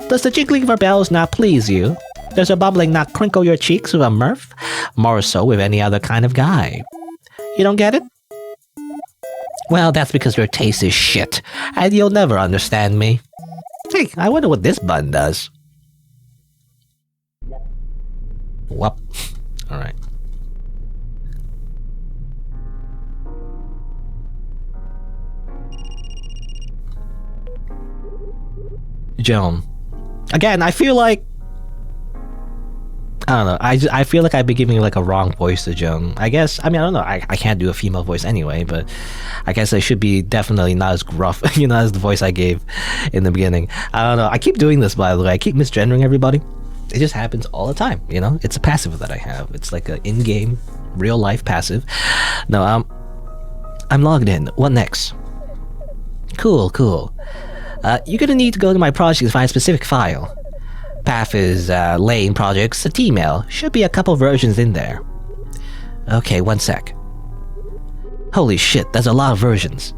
does the jingling of our bells not please you? Does the bubbling not crinkle your cheeks with a mirth? More so with any other kind of guy. You don't get it? Well, that's because your taste is shit, and you'll never understand me. Hey, I wonder what this button does. Whoop. Alright. Joan. Again, I feel like... I don't know. I feel like I've been giving like a wrong voice to Joan. I guess, I mean, I don't know. I can't do a female voice anyway, but I guess I should be definitely not as gruff, you know, as the voice I gave in the beginning. I don't know. I keep doing this, by the way. I keep misgendering everybody. It just happens all the time, you know? It's a passive that I have. It's like an in-game, real-life passive. No, I'm logged in. What next? Cool. You're gonna need to go to my project to find a specific file. Path is Lane Projects, a T-mail. Should be a couple versions in there. Okay, one sec. Holy shit, there's a lot of versions.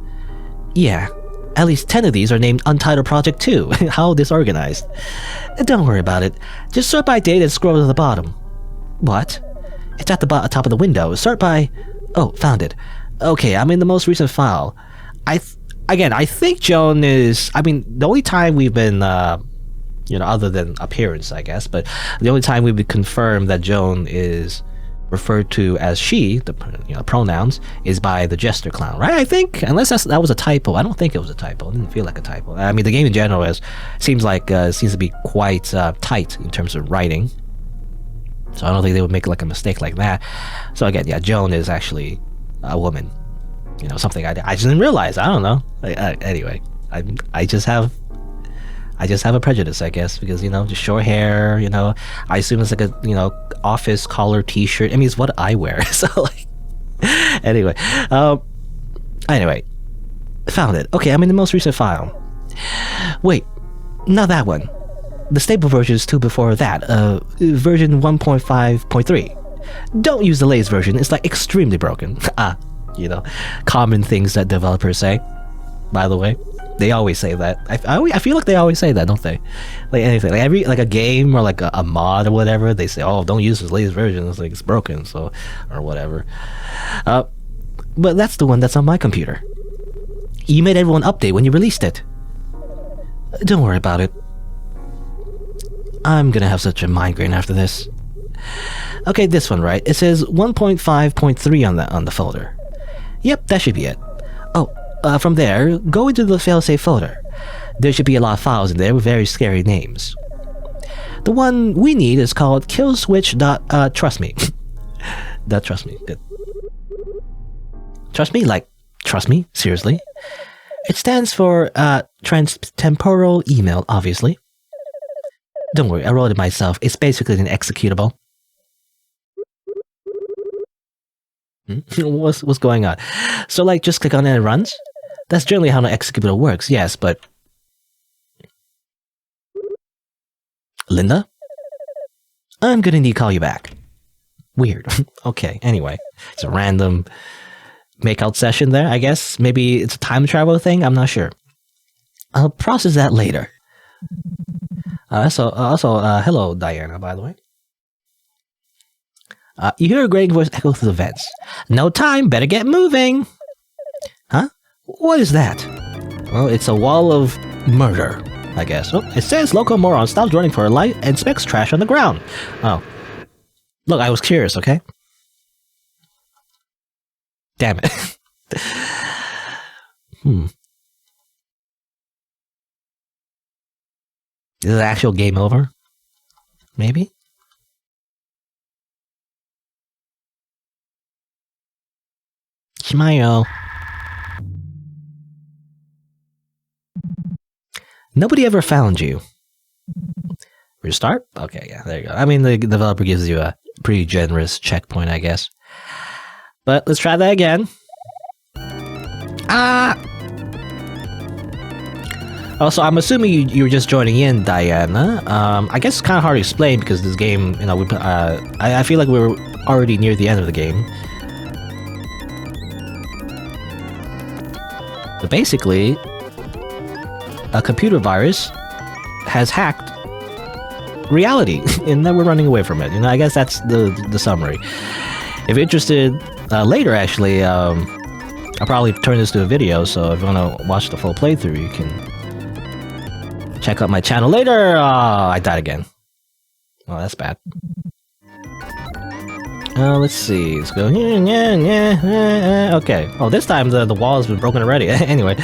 Yeah, at least 10 of these are named Untitled Project 2. How disorganized. Don't worry about it. Just sort by date and scroll to the bottom. What? It's at the top of the window. Sort by... Oh, found it. Okay, I'm in the most recent file. I think Joan is... I mean, the only time we've been... you know, other than appearance, I guess, but the only time we would confirm that Joan is referred to as she, the pronouns, is by the jester clown, right? I think, unless that was a typo. I don't think it was a typo. It didn't feel like a typo. I mean, the game in general seems to be quite tight in terms of writing, so I don't think they would make like a mistake like that. So again, yeah, Joan is actually a woman. You know, something I just didn't realize. I don't know. Anyway, I just have a prejudice, I guess, because, you know, just short hair, you know, I assume it's like a, you know, office collar t-shirt. I mean, it's what I wear. So, like, anyway, Found it. Okay, I'm in the most recent file. Wait, not that one. The stable version is 2 before that, version 1.5.3. Don't use the latest version, it's like extremely broken. Common things that developers say, by the way. They always say that. I feel like they always say that, don't they? Like anything, like a game or like a mod or whatever, they say, oh, don't use this latest version, it's like it's broken, so, or whatever. But that's the one that's on my computer. You made everyone update when you released it. Don't worry about it. I'm gonna have such a migraine after this. Okay, this one, right? It says 1.5.3 on the folder. Yep, that should be it. Oh, from there, go into the failsafe folder. There should be a lot of files in there with very scary names. The one we need is called killswitch.trustme. .trustme, good. Trust me? Like, trust me? Seriously? It stands for transtemporal email, obviously. Don't worry, I wrote it myself. It's basically an executable. What's going on? So, like, just click on it and it runs? That's generally how an executable works, yes, but... Linda? I'm gonna need to call you back. Weird. Okay, anyway. It's a random makeout session there, I guess. Maybe it's a time travel thing? I'm not sure. I'll process that later. Hello, Diana, by the way. You hear a grating voice echo through the vents. No time, better get moving! Huh? What is that? Well, it's a wall of murder, I guess. Oh, it says local moron stops running for her life and inspects trash on the ground. Oh. Look, I was curious, okay? Damn it. Is it actual game over? Maybe? Smile. Nobody ever found you. Restart? Okay, yeah, there you go. I mean, the developer gives you a pretty generous checkpoint, I guess. But let's try that again. Also, I'm assuming you were just joining in, Diana. I guess it's kind of hard to explain because this game, I feel like we were already near the end of the game. But basically, a computer virus has hacked reality, and then we're running away from it. I guess that's the summary. If you're interested, later actually, I'll probably turn this to a video, so if you want to watch the full playthrough, you can check out my channel later. I died again. Oh, that's bad. Let's see. Let's go. Okay. Oh, this time the wall has been broken already. Anyway.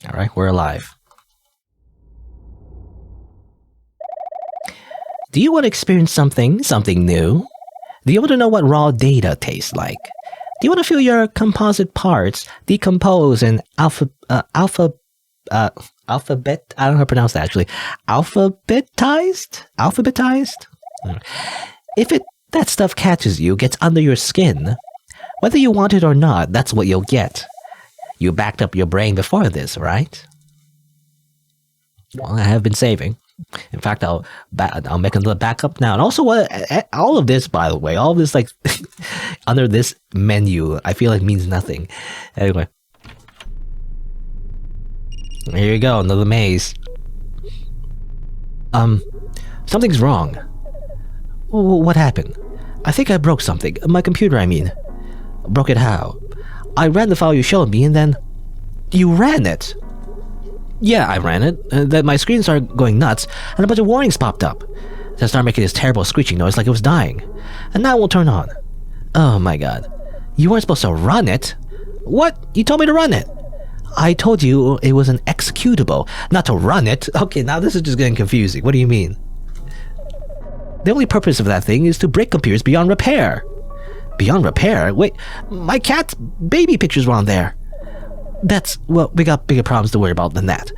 Alright, we're alive. Do you want to experience something new? Do you want to know what raw data tastes like? Do you want to feel your composite parts decompose and alphabet? I don't know how to pronounce that actually. Alphabetized? If that stuff catches you, gets under your skin, whether you want it or not, that's what you'll get. You backed up your brain before this, right? Well, I have been saving. In fact, I'll make another backup now. And also, all of this, by the way, all of this, like, under this menu, I feel like means nothing. Anyway. Here you go, another maze. Something's wrong. What happened? I think I broke something. My computer, I mean. Broke it how? I ran the file you showed me and then... You ran it? Yeah, I ran it. Then my screen started going nuts and a bunch of warnings popped up. Then it started making this terrible screeching noise like it was dying. And now it won't turn on. Oh my god. You weren't supposed to run it? What? You told me to run it. I told you it was an executable, not to run it. Okay, now this is just getting confusing. What do you mean? The only purpose of that thing is to break computers beyond repair. Beyond repair? Wait, my cat's baby pictures were on there. Well, we got bigger problems to worry about than that.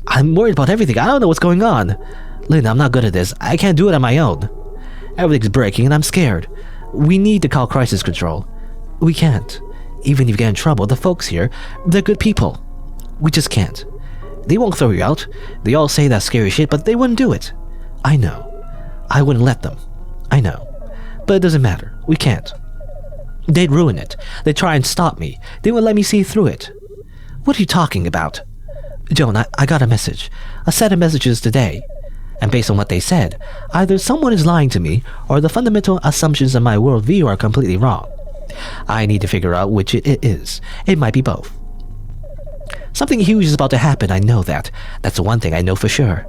I'm worried about everything. I don't know what's going on. Linda, I'm not good at this. I can't do it on my own. Everything's breaking and I'm scared. We need to call crisis control. We can't. Even if you get in trouble, the folks here, they're good people. We just can't. They won't throw you out. They all say that scary shit, but they wouldn't do it. I know. I wouldn't let them. I know. But it doesn't matter. We can't. They'd ruin it. They'd try and stop me. They wouldn't let me see through it. What are you talking about? Joan, I got a message. A set of messages today. And based on what they said, either someone is lying to me or the fundamental assumptions of my worldview are completely wrong. I need to figure out which it is. It might be both. Something huge is about to happen, I know that. That's the one thing I know for sure.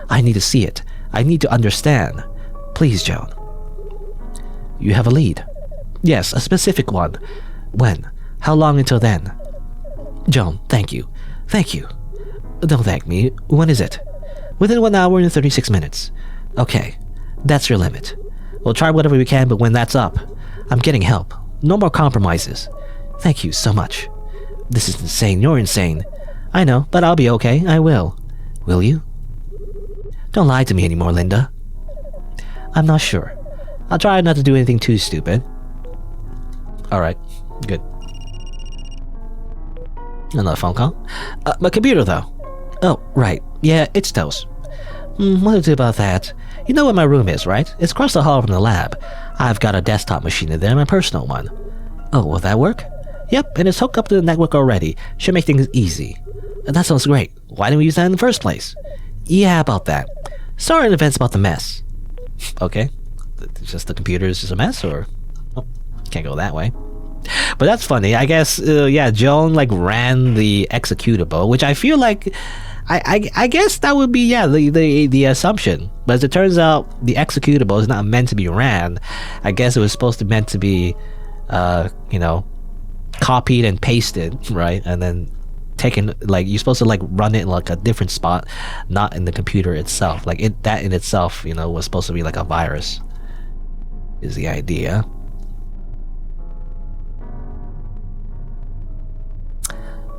I need to see it. I need to understand. Please, Joan. You have a lead. Yes, a specific one. When? How long until then? Joan, thank you. Thank you. Don't thank me. When is it? Within 1 hour and 36 minutes. Okay, that's your limit. We'll try whatever we can, but when that's up, I'm getting help. No more compromises. Thank you so much. This is insane. You're insane. I know, but I'll be okay. I will. Will you? Don't lie to me anymore, Linda. I'm not sure. I'll try not to do anything too stupid. Alright, good. Another phone call. My computer, though. Oh, right. Yeah, it's toast. What to do about that? You know where my room is, right? It's across the hall from the lab. I've got a desktop machine in there, my personal one. Oh, will that work? Yep, and it's hooked up to the network already. Should make things easy. That sounds great. Why didn't we use that in the first place? Yeah, about that. Sorry in advance about the mess. Okay. It's just the computer is just a mess, or... Oh, can't go that way. But that's funny. I guess, yeah, Joan, like, ran the executable, which I feel like... I guess that would be, yeah, the assumption. But as it turns out, the executable is not meant to be ran. I guess it was supposed to meant to be, you know, copied and pasted, right? And then taken, like, you're supposed to, like, run it in, like, a different spot, not in the computer itself. Like, that in itself, you know, was supposed to be like a virus, is the idea.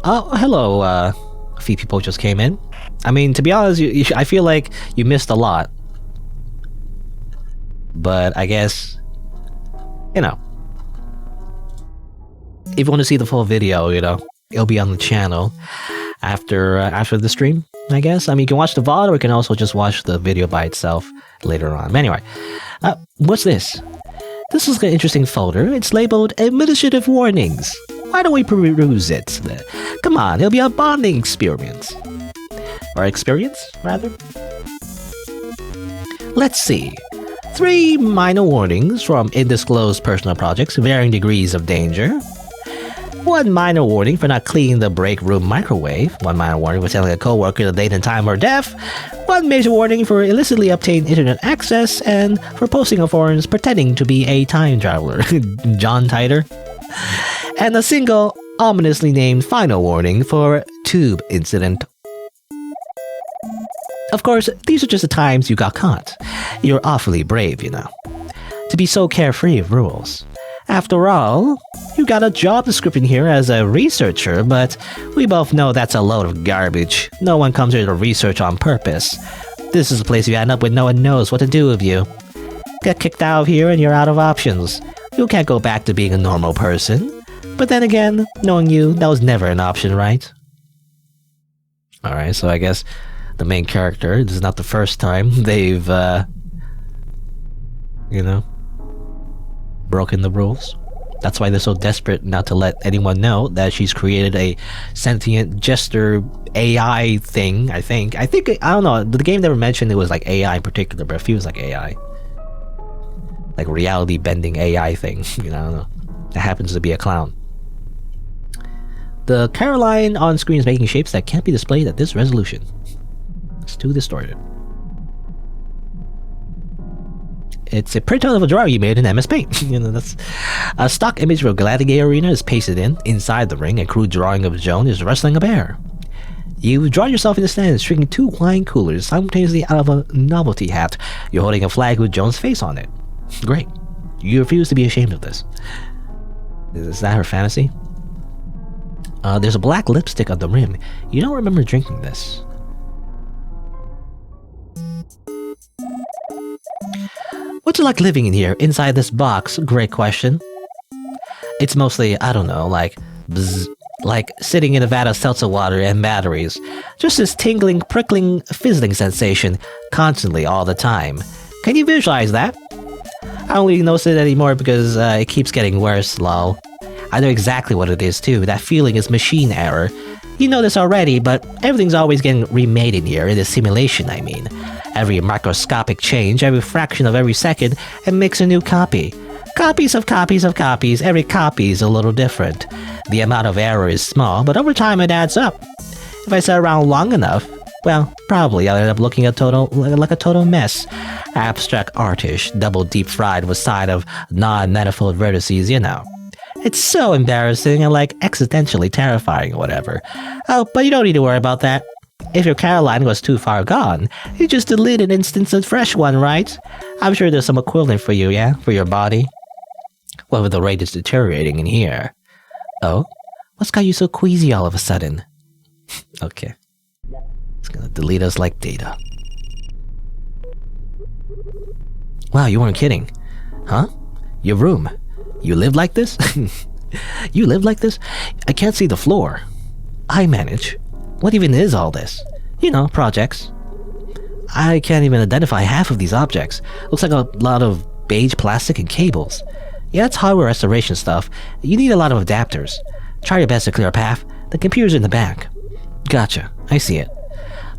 Oh, hello, a few people just came in. I mean, to be honest, I feel like you missed a lot. But I guess, you know, if you want to see the full video, you know, it'll be on the channel after the stream, I guess. I mean, you can watch the VOD, or you can also just watch the video by itself later on. But anyway, what's this? This is an interesting folder. It's labeled Administrative Warnings. Why don't we peruse it? Come on, it'll be a bonding experience. Or experience, rather. Let's see. 3 minor warnings from undisclosed personal projects, varying degrees of danger. 1 minor warning for not cleaning the break room microwave. 1 minor warning for telling a coworker the date and time are deaf. 1 major warning for illicitly obtained internet access, and for posting on forums pretending to be a time traveler. John Titor. And a single, ominously named final warning for tube incident. Of course, these are just the times you got caught. You're awfully brave, you know. To be so carefree of rules. After all, you got a job description here as a researcher, but we both know that's a load of garbage. No one comes here to research on purpose. This is a place you end up with no one knows what to do with you. Get kicked out of here and you're out of options. You can't go back to being a normal person. But then again, knowing you, that was never an option, right? Alright, so I guess the main character, this is not the first time they've, you know, broken the rules. That's why they're so desperate not to let anyone know that she's created a sentient jester AI thing, I think. I don't know, the game never mentioned it was like AI in particular, but it feels like AI. Like reality bending AI thing, you know, I don't know. That happens to be a clown. The Caroline on screen is making shapes that can't be displayed at this resolution. It's too distorted. It's a printout of a drawing you made in MS Paint. You know, that's a stock image of a gladiator arena is pasted in. Inside the ring, a crude drawing of Joan is wrestling a bear. You've drawn yourself in the stands, drinking 2 wine coolers simultaneously out of a novelty hat. You're holding a flag with Joan's face on it. Great. You refuse to be ashamed of this. Is that her fantasy? There's a black lipstick on the rim. You don't remember drinking this. What's it like living in here, inside this box? Great question. It's mostly, I don't know, like bzz, like sitting in a vat of seltzer water and batteries. Just this tingling, prickling, fizzling sensation constantly all the time. Can you visualize that? I don't really notice it anymore because it keeps getting worse, lol. I know exactly what it is too. That feeling is machine error. You know this already, but everything's always getting remade in here, in the simulation, I mean. Every microscopic change, every fraction of every second, it makes a new copy. Copies of copies of copies, every copy is a little different. The amount of error is small, but over time it adds up. If I sit around long enough, well, probably I'll end up looking like a total mess. Abstract artish, double deep fried with side of non-manifold vertices, you know. It's so embarrassing and like existentially terrifying or whatever. Oh, but you don't need to worry about that. If your Caroline was too far gone, you just delete an instance and fresh one, right? I'm sure there's some equivalent for you, yeah? For your body? Well, the rate is deteriorating in here. Oh? What's got you so queasy all of a sudden? Okay. It's gonna delete us like data. Wow, you weren't kidding. Huh? Your room. You live like this? You live like this? I can't see the floor. I manage. What even is all this? You know, projects. I can't even identify half of these objects. Looks like a lot of beige plastic and cables. Yeah, it's hardware restoration stuff. You need a lot of adapters. Try your best to clear a path. The computer's in the back. Gotcha. I see it.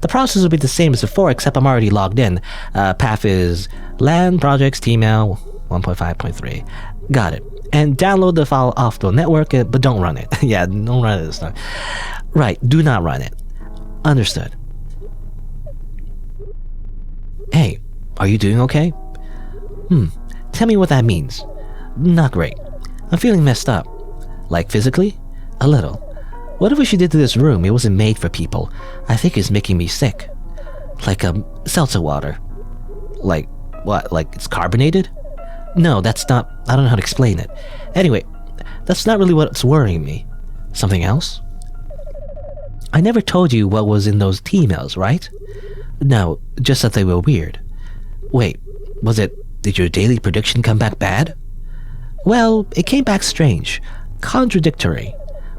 The process will be the same as before, except I'm already logged in. Path is LAN projects tmail 1.5.3. Got it. And download the file off the network, but don't run it. Yeah, don't run it this time. Right, do not run it. Understood. Hey, are you doing okay? Tell me what that means. Not great. I'm feeling messed up. Like physically? A little. Whatever she did to this room, it wasn't made for people. I think it's making me sick. Like seltzer water. Like, what, like it's carbonated? No, that's not... I don't know how to explain it. Anyway, that's not really what's worrying me. Something else? I never told you what was in those emails, right? No, just that they were weird. Wait, was it... Did your daily prediction come back bad? Well, it came back strange. Contradictory.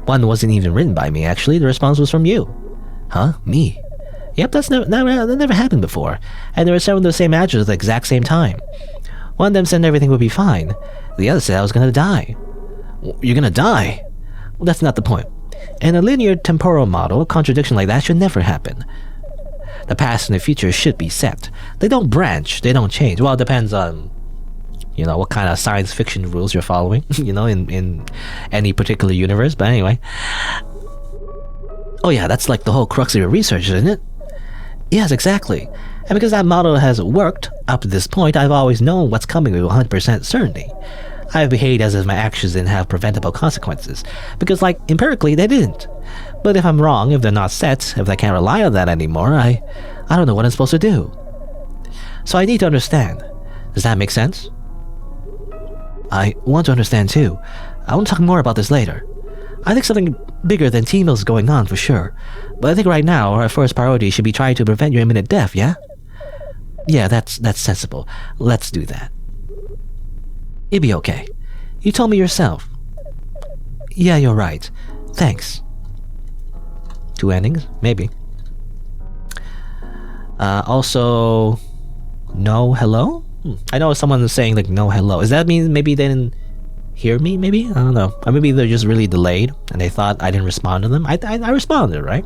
One wasn't even written by me, actually. The response was from you. Huh? Me? Yep, that never happened before. And there were several of the same addresses at the exact same time. One of them said everything would be fine. The other said I was gonna die. You're gonna die? Well, that's not the point. In a linear temporal model, a contradiction like that should never happen. The past and the future should be set. They don't branch, they don't change. Well, it depends on, you know, what kind of science fiction rules you're following, you know, in any particular universe, but anyway. Oh yeah, that's like the whole crux of your research, isn't it? Yes, exactly. And because that model has worked up to this point, I've always known what's coming with 100% certainty. I've behaved as if my actions didn't have preventable consequences, because, like, empirically, they didn't. But if I'm wrong, if they're not set, if I can't rely on that anymore, I don't know what I'm supposed to do. So I need to understand. Does that make sense? I want to understand too. I want to talk more about this later. I think something bigger than T-mills is going on for sure. But I think right now our first priority should be trying to prevent your imminent death, yeah? Yeah, that's sensible. Let's do that. It'll be okay. You told me yourself. Yeah, you're right. Thanks. 2 endings? Maybe. Also... No hello? I know someone is saying like no hello. Does that mean maybe they didn't hear me, maybe? I don't know. Or maybe they're just really delayed and they thought I didn't respond to them. I responded, right?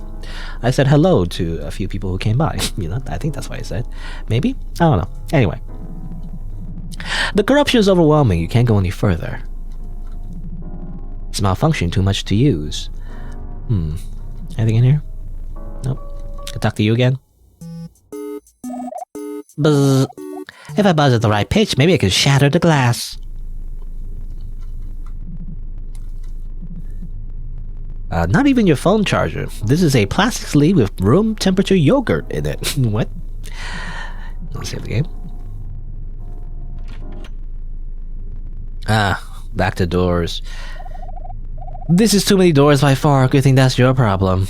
I said hello to a few people who came by. You know, I think that's what I said. Maybe? I don't know. Anyway. The corruption is overwhelming. You can't go any further. It's malfunctioning too much to use. Anything in here? Nope. Can I talk to you again? Buzz. If I buzz at the right pitch, maybe I could shatter the glass. Not even your phone charger. This is a plastic sleeve with room temperature yogurt in it. What? Let's save the game. Back to doors. This is too many doors by far. Good thing that's your problem.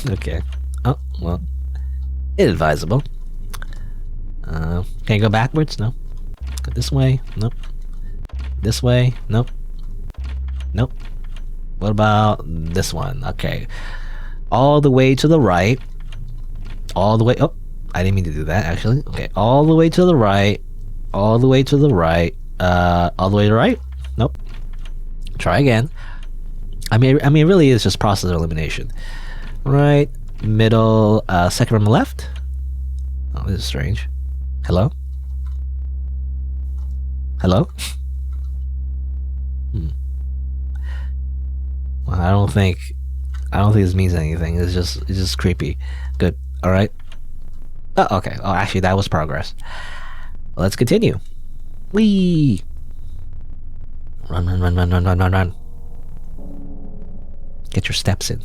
Okay. Oh, well. Inadvisable. Can I go backwards? No. Go this way? Nope. This way? Nope. Nope. What about this one? Okay. All the way to the right. All the way... Oh, I didn't mean to do that, actually. Okay, all the way to the right. All the way to the right. All the way to the right? Nope. Try again. I mean, it really is just process elimination. Right, middle, second from the left. Oh, this is strange. Hello? Hello? Well, I don't think this means anything. It's just creepy. Good. All right. Oh, okay. Oh, actually, that was progress. Let's continue. Whee! Run, run, run, run, run, run, run, run. Get your steps in.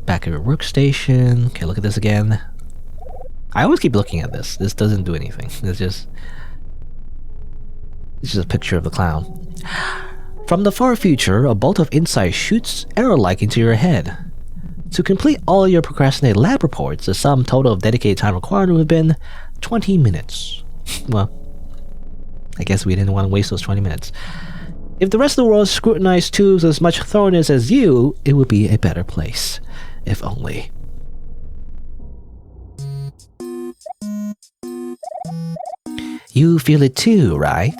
Back at your workstation. Okay, look at this again. I always keep looking at this. This doesn't do anything. It's just a picture of the clown. From the far future, a bolt of insight shoots arrow-like into your head. To complete all your procrastinated lab reports, the sum total of dedicated time required would have been 20 minutes. Well, I guess we didn't want to waste those 20 minutes. If the rest of the world scrutinized tubes as much thoroughness as you, it would be a better place. If only. You feel it too, right?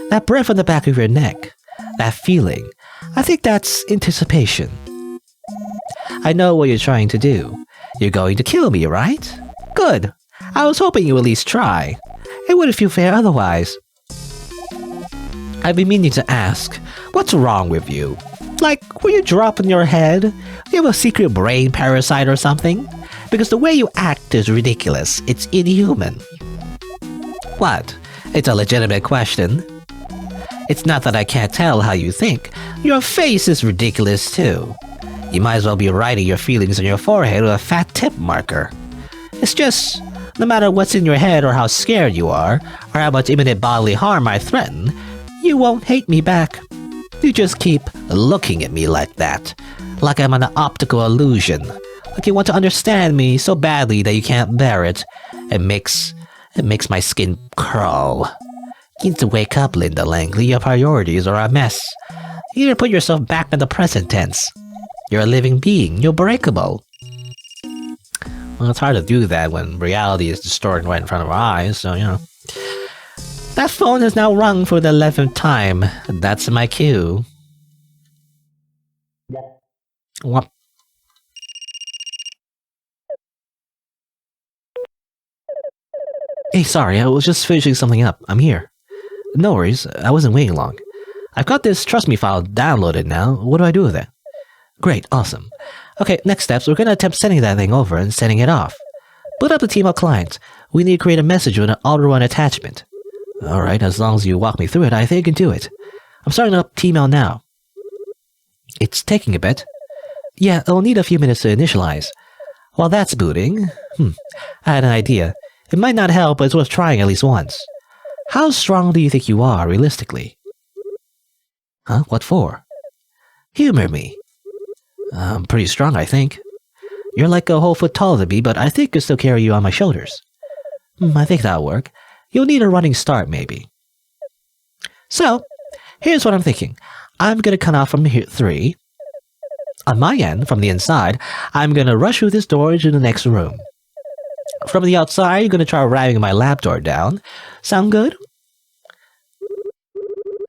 That breath on the back of your neck. That feeling. I think that's anticipation. I know what you're trying to do. You're going to kill me, right? Good. I was hoping you would at least try. It wouldn't feel fair otherwise. I've been meaning to ask, what's wrong with you? Like, were you dropping your head? Do you have a secret brain parasite or something? Because the way you act is ridiculous. It's inhuman. What? It's a legitimate question. It's not that I can't tell how you think. Your face is ridiculous too. You might as well be writing your feelings on your forehead with a fat tip marker. It's just, no matter what's in your head or how scared you are, or how much imminent bodily harm I threaten, you won't hate me back. You just keep looking at me like that. Like I'm an optical illusion. Like you want to understand me so badly that you can't bear it. It makes my skin crawl. You need to wake up, Linda Langley. Your priorities are a mess. You need to put yourself back in the present tense. You're a living being. You're breakable. Well, it's hard to do that when reality is distorted right in front of our eyes, so, you know. That phone has now rung for the 11th time. That's my cue. What? Hey, sorry, I was just finishing something up. I'm here. No worries, I wasn't waiting long. I've got this Trust Me file downloaded now. What do I do with it? Great, awesome. Okay, next steps, we're going to attempt sending that thing over and sending it off. Put up the team of clients. We need to create a message with an auto-run attachment. Alright, as long as you walk me through it, I think I can do it. I'm starting up T-mail now. It's taking a bit. Yeah, it'll need a few minutes to initialize. While that's booting, I had an idea. It might not help, but it's worth trying at least once. How strong do you think you are, realistically? Huh? What for? Humor me. I'm pretty strong, I think. You're like a whole foot taller than me, but I think I can still carry you on my shoulders. I think that'll work. You'll need a running start, maybe. So, here's what I'm thinking. I'm gonna cut off from here 3. On my end, from the inside, I'm gonna rush through this door into the next room. From the outside, you're gonna try ramming my lab door down. Sound good?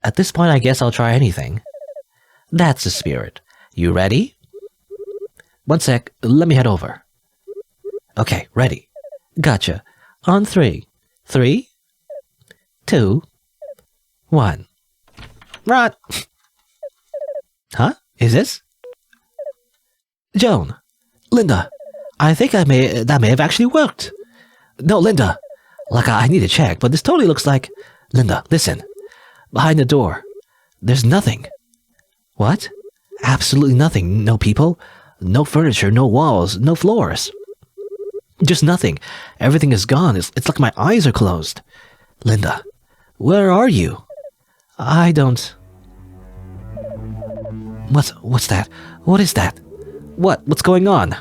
At this point, I guess I'll try anything. That's the spirit. You ready? One sec, let me head over. Okay, ready. Gotcha. On 3. 3, 2, 1. Run! Huh? Is this? Joan. Linda. I think that may have actually worked. No, Linda. Like, I need to check, but this totally looks like... Linda, listen. Behind the door. There's nothing. What? Absolutely nothing. No people. No furniture. No walls. No floors. Just nothing. Everything is gone. It's like my eyes are closed. Linda, where are you? I don't... What's that? What is that? What's going on?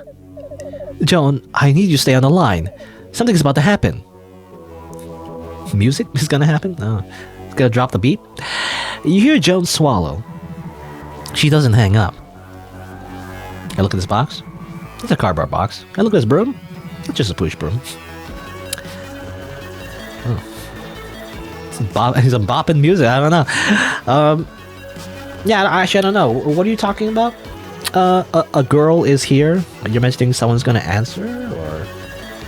Joan, I need you to stay on the line. Something's about to happen. Music is gonna happen? No. It's gonna drop the beat. You hear Joan swallow. She doesn't hang up. I look at this box. It's a cardboard box. I look at this broom. It's just a push broom. Oh. It's a bopping music. I don't know. Yeah, actually, I don't know. What are you talking about? A girl is here. You're mentioning someone's gonna answer,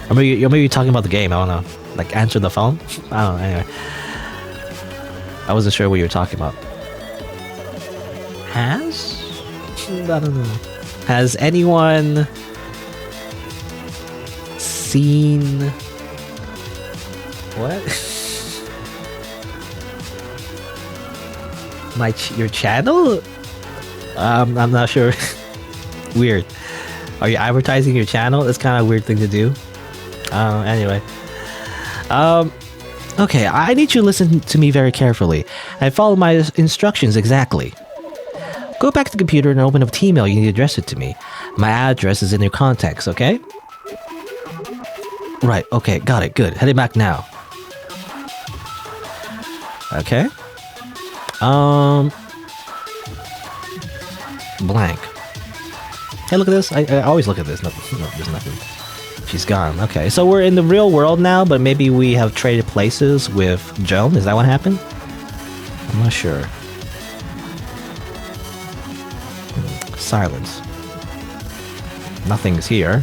or maybe you're talking about the game. I don't know. Like answer the phone. I don't know. Anyway, I wasn't sure what you were talking about. I don't know. Has anyone seen what? Your channel? I'm not sure. Weird. Are you advertising your channel? That's kind of a weird thing to do. Anyway. Okay, I need you to listen to me very carefully and follow my instructions exactly. Go back to the computer and open up the email. You need to address it to me. My address is in your contacts, okay? Right, okay, got it, good. Heading back now. Okay. Blank. Hey, look at this. I always look at this. No, there's nothing. She's gone. Okay, so we're in the real world now, but maybe we have traded places with Joan. Is that what happened? I'm not sure. Silence. Nothing's here.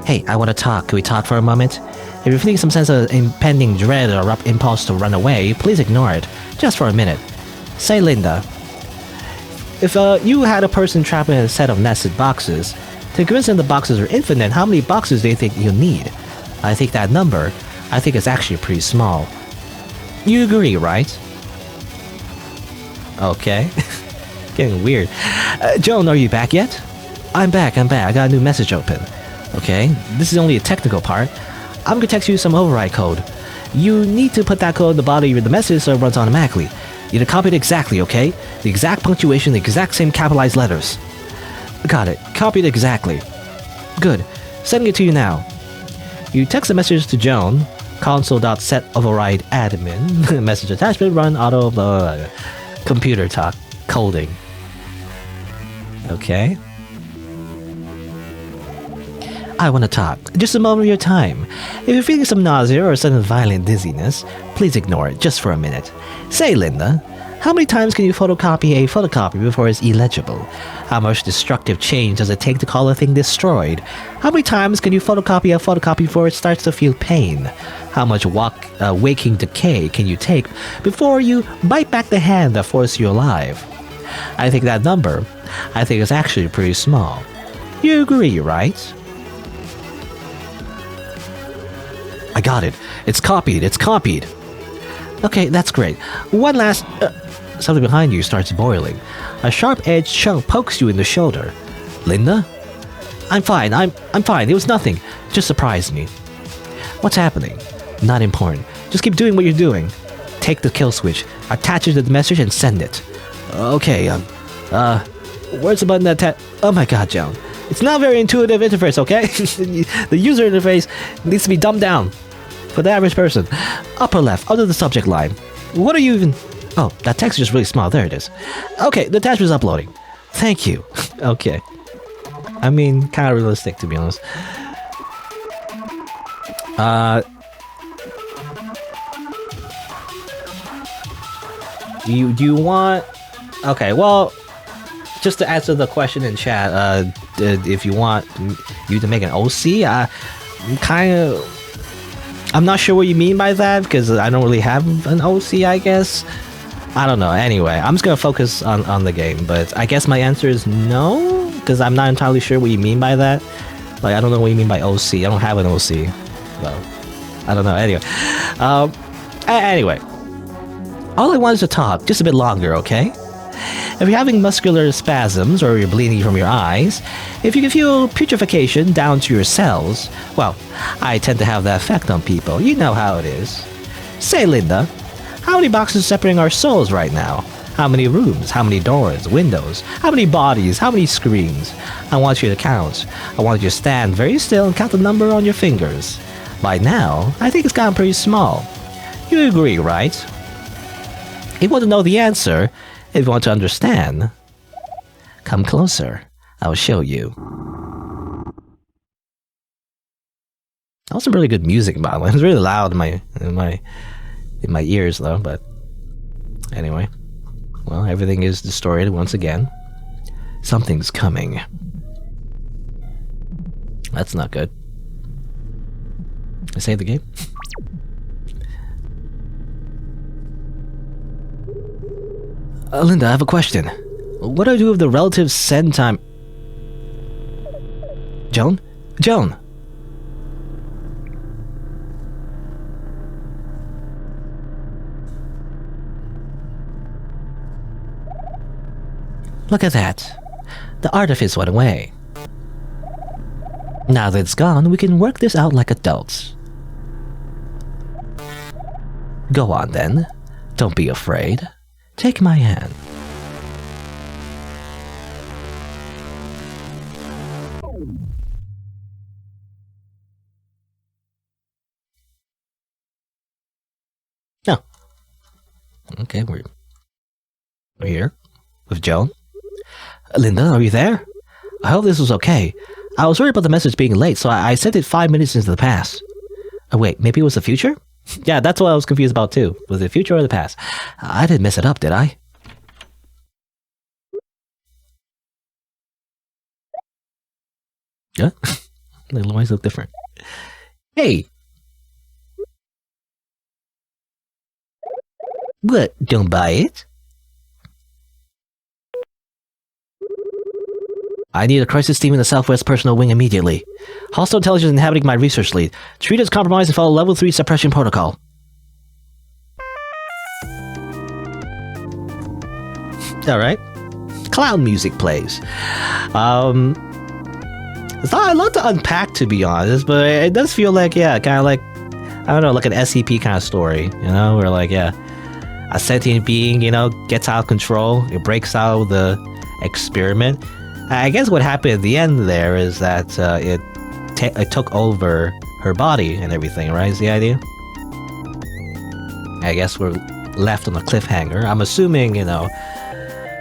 Hey, I want to talk. Can we talk for a moment? If you're feeling some sense of impending dread or rough impulse to run away, please ignore it. Just for a minute. Say, Linda. If you had a person trapped in a set of nested boxes, to convince them the boxes are infinite, how many boxes do you think you'll need? I think that number, is actually pretty small. You agree, right? Okay. Getting weird. Joan, are you back yet? I'm back. I got a new message open. Okay, this is only a technical part. I'm gonna text you some override code. You need to put that code at the bottom of the message so it runs automatically. You need to copy it exactly, okay? The exact punctuation, the exact same capitalized letters. Got it. Copied exactly. Good. Sending it to you now. You text the message to Joan. Console.setOverrideAdmin. Message attachment run auto blah, blah, blah. Computer talk. Coding. Okay. I want to talk. Just a moment of your time. If you're feeling some nausea or sudden violent dizziness, please ignore it just for a minute. Say, Linda, how many times can you photocopy a photocopy before it's illegible? How much destructive change does it take to call a thing destroyed? How many times can you photocopy a photocopy before it starts to feel pain? How much waking decay can you take before you bite back the hand that forced you alive? I think that number, is actually pretty small. You agree, right? I got it. It's copied. Okay, that's great. One last... something behind you starts boiling. A sharp-edged chunk pokes you in the shoulder. Linda? I'm fine. I'm fine. It was nothing. Just surprised me. What's happening? Not important. Just keep doing what you're doing. Take the kill switch. Attach it to the message and send it. Okay, where's the button that oh my god, Joan. It's not a very intuitive interface, okay? The user interface needs to be dumbed down. For the average person. Upper left, under the subject line. What are you even... Oh, that text is just really small. There it is. Okay, the attachment is uploading. Thank you. Okay. I mean, kind of realistic, to be honest. Do you want... Okay, well... Just to answer the question in chat, if you want you to make an OC, I'm not sure what you mean by that, because I don't really have an OC, I guess. I don't know. Anyway, I'm just going to focus on the game, but I guess my answer is no, because I'm not entirely sure what you mean by that. Like, I don't know what you mean by OC. I don't have an OC. Well, I don't know. Anyway, all I want is to talk just a bit longer, okay? If you're having muscular spasms or you're bleeding from your eyes, if you can feel putrefaction down to your cells, well, I tend to have that effect on people. You know how it is. Say, Linda, how many boxes are separating our souls right now? How many rooms? How many doors? Windows? How many bodies? How many screens? I want you to count. I want you to stand very still and count the number on your fingers. By now, I think it's gotten pretty small. You agree, right? If you want to know the answer, if you want to understand, come closer. I'll show you. That was some really good music, by the way. It was really loud in my ears, though. But anyway, well, everything is destroyed once again. Something's coming. That's not good. I save the game. Linda, I have a question. What do I do with the relative send time? Joan? Joan! Look at that. The artifice went away. Now that it's gone, we can work this out like adults. Go on then. Don't be afraid. Take my hand. Oh. Okay, we're here with Joan. Linda, are you there? I hope this was okay. I was worried about the message being late, so I sent it 5 minutes into the past. Oh wait, maybe it was the future? Yeah, that's what I was confused about too. Was it the future or the past? I didn't mess it up, did I? Yeah? They always look different. Hey! What? Don't buy it? I need a crisis team in the Southwest Personal Wing immediately. Hostile intelligence inhabiting my research lead. Treat as compromised and follow level 3 suppression protocol. Alright. Clown music plays. It's not a lot to unpack, to be honest, but it does feel like, yeah, kind of like, I don't know, like an SCP kind of story, you know, where like, yeah, a sentient being, you know, gets out of control, it breaks out of the experiment. I guess what happened at the end there is that it took over her body and everything, right? Is the idea? I guess we're left on a cliffhanger. I'm assuming, you know,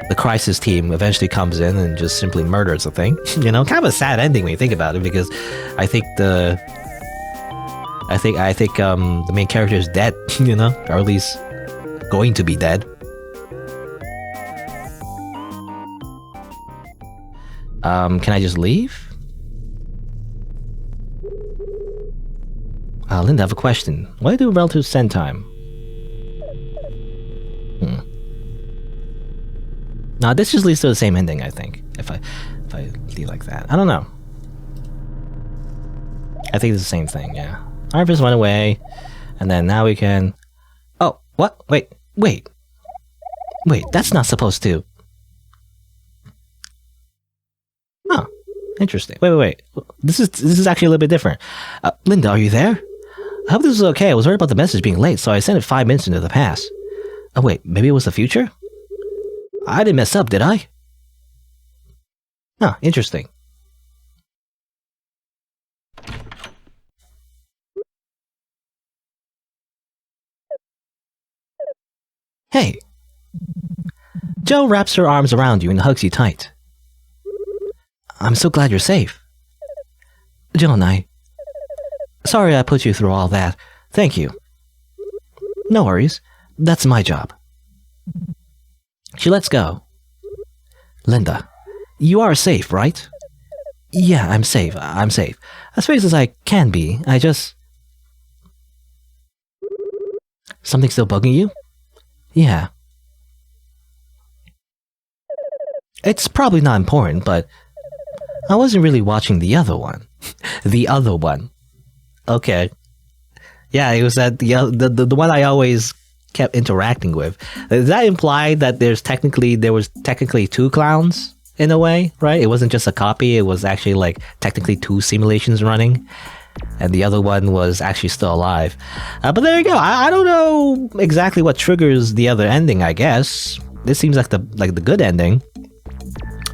the crisis team eventually comes in and just simply murders the thing. You know, kind of a sad ending when you think about it, because I think the main character is dead, you know, or at least going to be dead. Can I just leave? Linda, I have a question. Why do relative send time? Now this just leads to the same ending, I think. If I leave like that. I don't know. I think it's the same thing, yeah. Harvest went away, and then now we can... Oh, what? Wait, that's not supposed to... Oh, interesting. Wait. This is actually a little bit different. Linda, are you there? I hope this is okay. I was worried about the message being late, so I sent it 5 minutes into the past. Oh wait, maybe it was the future? I didn't mess up, did I? Oh, interesting. Hey! Jo wraps her arms around you and hugs you tight. I'm so glad you're safe. Joan, sorry I put you through all that. Thank you. No worries. That's my job. She lets go. Linda, you are safe, right? Yeah, I'm safe. As safe as I can be. I just... Something still bugging you? Yeah. It's probably not important, but... I wasn't really watching the other one. The other one. Okay. Yeah, it was that the one I always kept interacting with. Does that imply that there was technically two clowns in a way, right? It wasn't just a copy, it was actually like technically two simulations running, and the other one was actually still alive. But there you go. I don't know exactly what triggers the other ending, I guess. this seems like the good ending.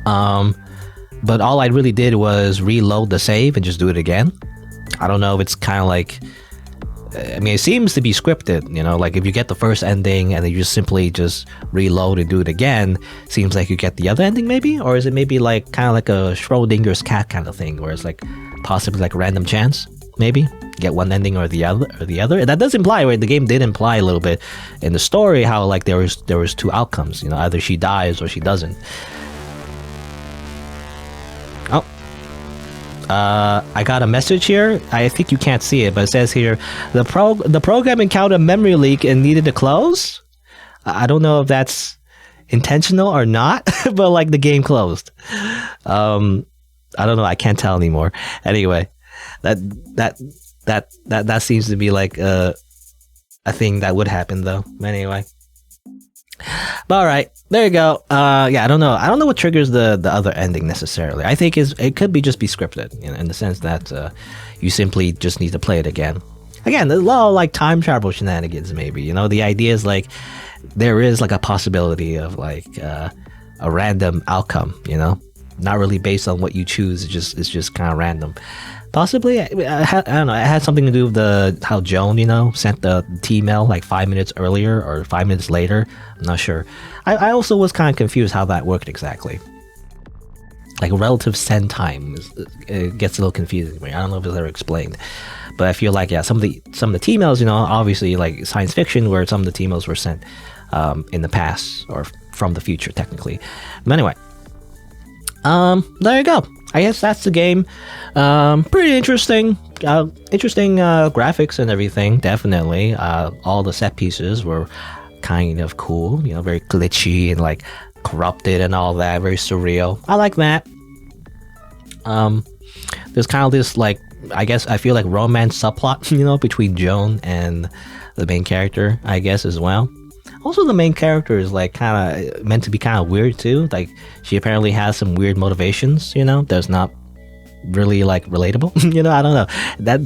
But all I really did was reload the save and just do it again. I don't know if it's kind of like, I mean, it seems to be scripted, you know, like if you get the first ending and then you just simply just reload and do it again, seems like you get the other ending maybe? Or is it maybe like kind of like a Schrodinger's cat kind of thing, where it's like possibly like random chance, maybe? Get one ending or the other. That does imply, right? The game did imply a little bit in the story how like there was two outcomes, you know, either she dies or she doesn't. Oh. I got a message here. I think you can't see it, but it says here, the program encountered a memory leak and needed to close. I don't know if that's intentional or not, but like the game closed. I don't know. I can't tell anymore. Anyway, that seems to be like a thing that would happen though. Anyway. But all right, there you go. Yeah, I don't know what triggers the other ending necessarily. I think it could be just be scripted, you know, in the sense that you simply just need to play it again. Again, there's a lot of like time travel shenanigans, maybe. You know, the idea is like there is like a possibility of like a random outcome. You know, not really based on what you choose. It's just kind of random. Possibly, I don't know. It had something to do with how Joan, you know, sent the T-mail like 5 minutes earlier or 5 minutes later. I'm not sure. I also was kind of confused how that worked exactly. Like relative send time it gets a little confusing to me. I don't know if it's ever explained, but I feel like some of the T-mails, you know, obviously like science fiction, where some of the T-mails were sent in the past or from the future, technically. But anyway, there you go. I guess that's the game. Pretty interesting. Interesting graphics and everything, definitely. All the set pieces were kind of cool, you know, very glitchy and like corrupted and all that, very surreal. I like that. There's kind of this like, I guess I feel like romance subplot, you know, between Joan and the main character, I guess, as well. Also, the main character is like kind of meant to be kind of weird too. Like she apparently has some weird motivations, you know, that's not really like relatable. You know, I don't know.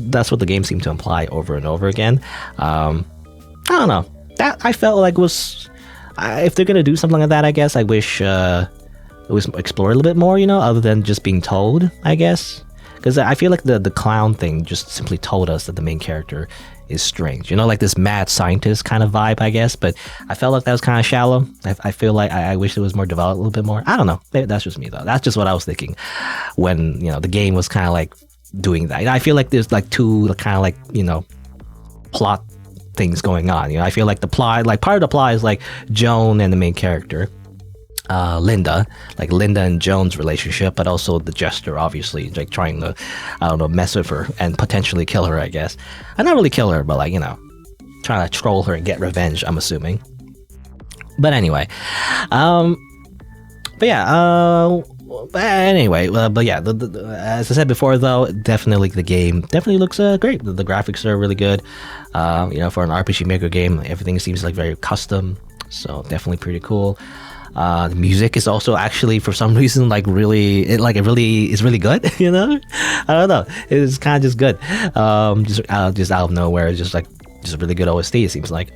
That's what the game seemed to imply over and over again. I don't know. That I felt like was, if they're gonna do something like that, I guess I wish it was explored a little bit more, you know, other than just being told, I guess. Because I feel like the clown thing just simply told us that the main character is strange, you know, like this mad scientist kind of vibe, I guess. But I felt like that was kind of shallow. I feel like I wish it was more developed a little bit more. I don't know. Maybe that's just me though. That's just what I was thinking when, you know, the game was kind of like doing that. I feel like there's like two kind of like, you know, plot things going on. You know, I feel like the plot, like part of the plot is like Joan and the main character, Linda and Joan's relationship, but also the Jester, obviously, like trying to, I don't know, mess with her and potentially kill her, I guess. And not really kill her, but like, you know, trying to troll her and get revenge, I'm assuming. But anyway, but yeah, as I said before, though, definitely the game definitely looks great. The graphics are really good. You know, for an RPG Maker game, everything seems like very custom, so definitely pretty cool. The music is also actually, for some reason, like really, it is really good. You know, I don't know, it's kind of just good. Just out of nowhere, it's just a really good OST. It seems like.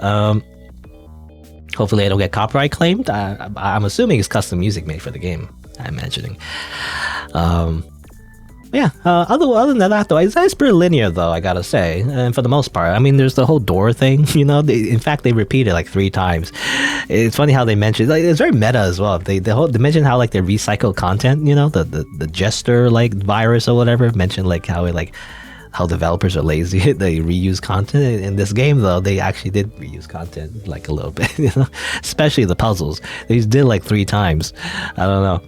Hopefully, I don't get copyright claimed. I'm assuming it's custom music made for the game. I'm imagining. Yeah. Other than that, though, it's pretty linear, though, I gotta say. And for the most part, I mean, there's the whole door thing. You know, in fact, they repeat it like 3 times. It's funny how they mention, like, it's very meta as well. They mention how like they recycle content. You know, the Jester like virus or whatever. Mentioned like how developers are lazy. They reuse content. In this game, though, they actually did reuse content like a little bit. You know, especially the puzzles. They did like 3 times. I don't know.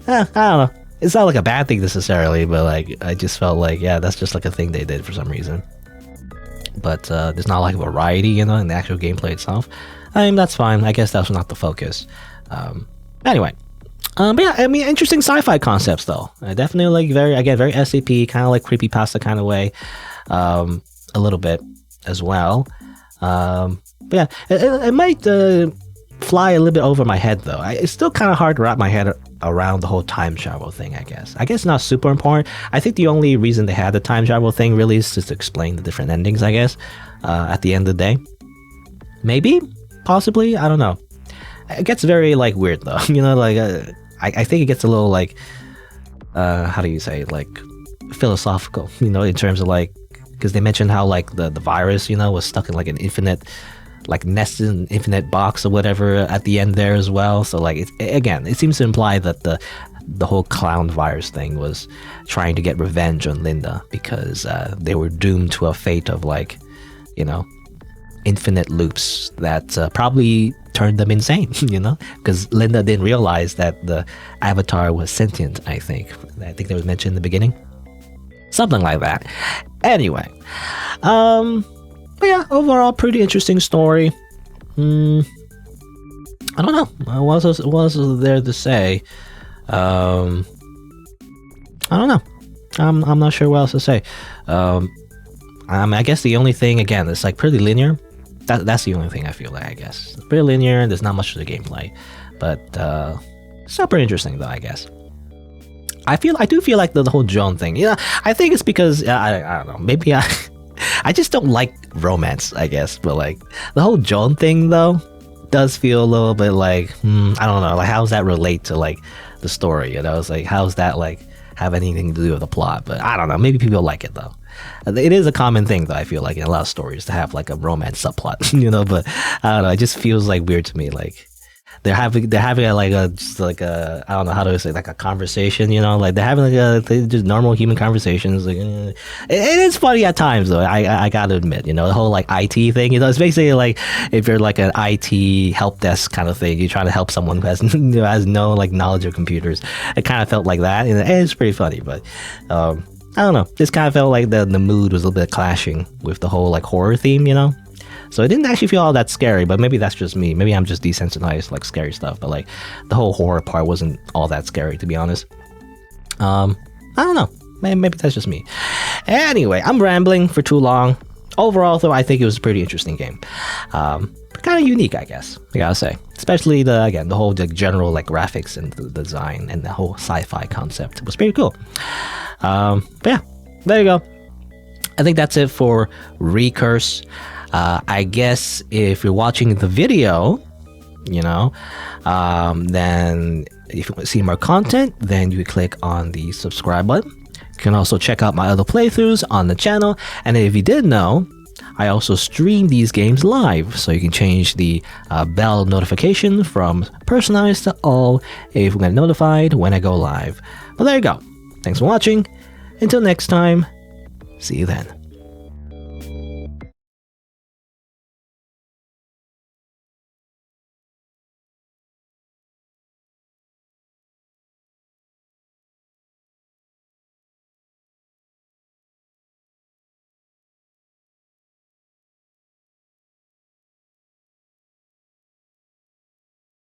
I don't know. It's not like a bad thing necessarily, but like I just felt like, yeah, that's just like a thing they did for some reason. But there's not like variety, you know, in the actual gameplay itself. I mean, that's fine. I guess that's not the focus. Anyway, but yeah, I mean, interesting sci-fi concepts though. Definitely like very SCP, kind of like creepypasta kind of way, a little bit as well. But yeah, it might fly a little bit over my head though. It's still kind of hard to wrap my head around the whole time travel thing, I guess. It's not super important. I think the only reason they had the time travel thing really is just to explain the different endings, I guess, at the end of the day. Maybe? Possibly? I don't know. It gets very like weird though. Like I think it gets a little like how do you say, like philosophical, in terms of like, because they mentioned how like the virus, was stuck in like an infinite, like nested in an infinite box or whatever at the end there as well. So like it seems to imply that the whole clown virus thing was trying to get revenge on Linda because they were doomed to a fate of like, infinite loops that probably turned them insane, because Linda didn't realize that the avatar was sentient. I think that was mentioned in the beginning, something like that. Anyway, but yeah, overall pretty interesting story. I don't know what else there to say. I don't know. I'm not sure what else to say. I guess the only thing, again, it's like pretty linear. That's the only thing I feel like, I guess. It's pretty linear, there's not much to the gameplay. But still pretty interesting though, I guess. I do feel like the whole Joan thing. I think it's because I don't know, maybe I just don't like romance, I guess. But like the whole Joan thing though does feel a little bit like, I don't know, like how does that relate to like the story? It's like, how's that like have anything to do with the plot? But I don't know, maybe people like it though. It is a common thing though, I feel like, in a lot of stories to have like a romance subplot, but I don't know, it just feels like weird to me. Like they're having like a I don't know how to say, like a conversation, like they're having like just normal human conversations. Like it is funny at times though. I gotta admit, the whole like IT thing, it's basically like if you're like an IT help desk kind of thing, you're trying to help someone who has has no like knowledge of computers. It kind of felt like that, and it's pretty funny, but I don't know. This kind of felt like the mood was a little bit clashing with the whole like horror theme, So it didn't actually feel all that scary, but maybe that's just me. Maybe I'm just desensitized like scary stuff, but like the whole horror part wasn't all that scary, to be honest. I don't know. Maybe that's just me. Anyway, I'm rambling for too long. Overall, though, I think it was a pretty interesting game. Kind of unique, I guess, I gotta say. Especially the whole like general like graphics and the design and the whole sci-fi concept was pretty cool. But yeah, there you go. I think that's it for Recurse. I guess if you're watching the video, then if you want to see more content, then you click on the subscribe button. You can also check out my other playthroughs on the channel. And if you didn't know, I also stream these games live, so you can change the bell notification from personalized to all if you get notified when I go live. Well, there you go. Thanks for watching. Until next time, see you then.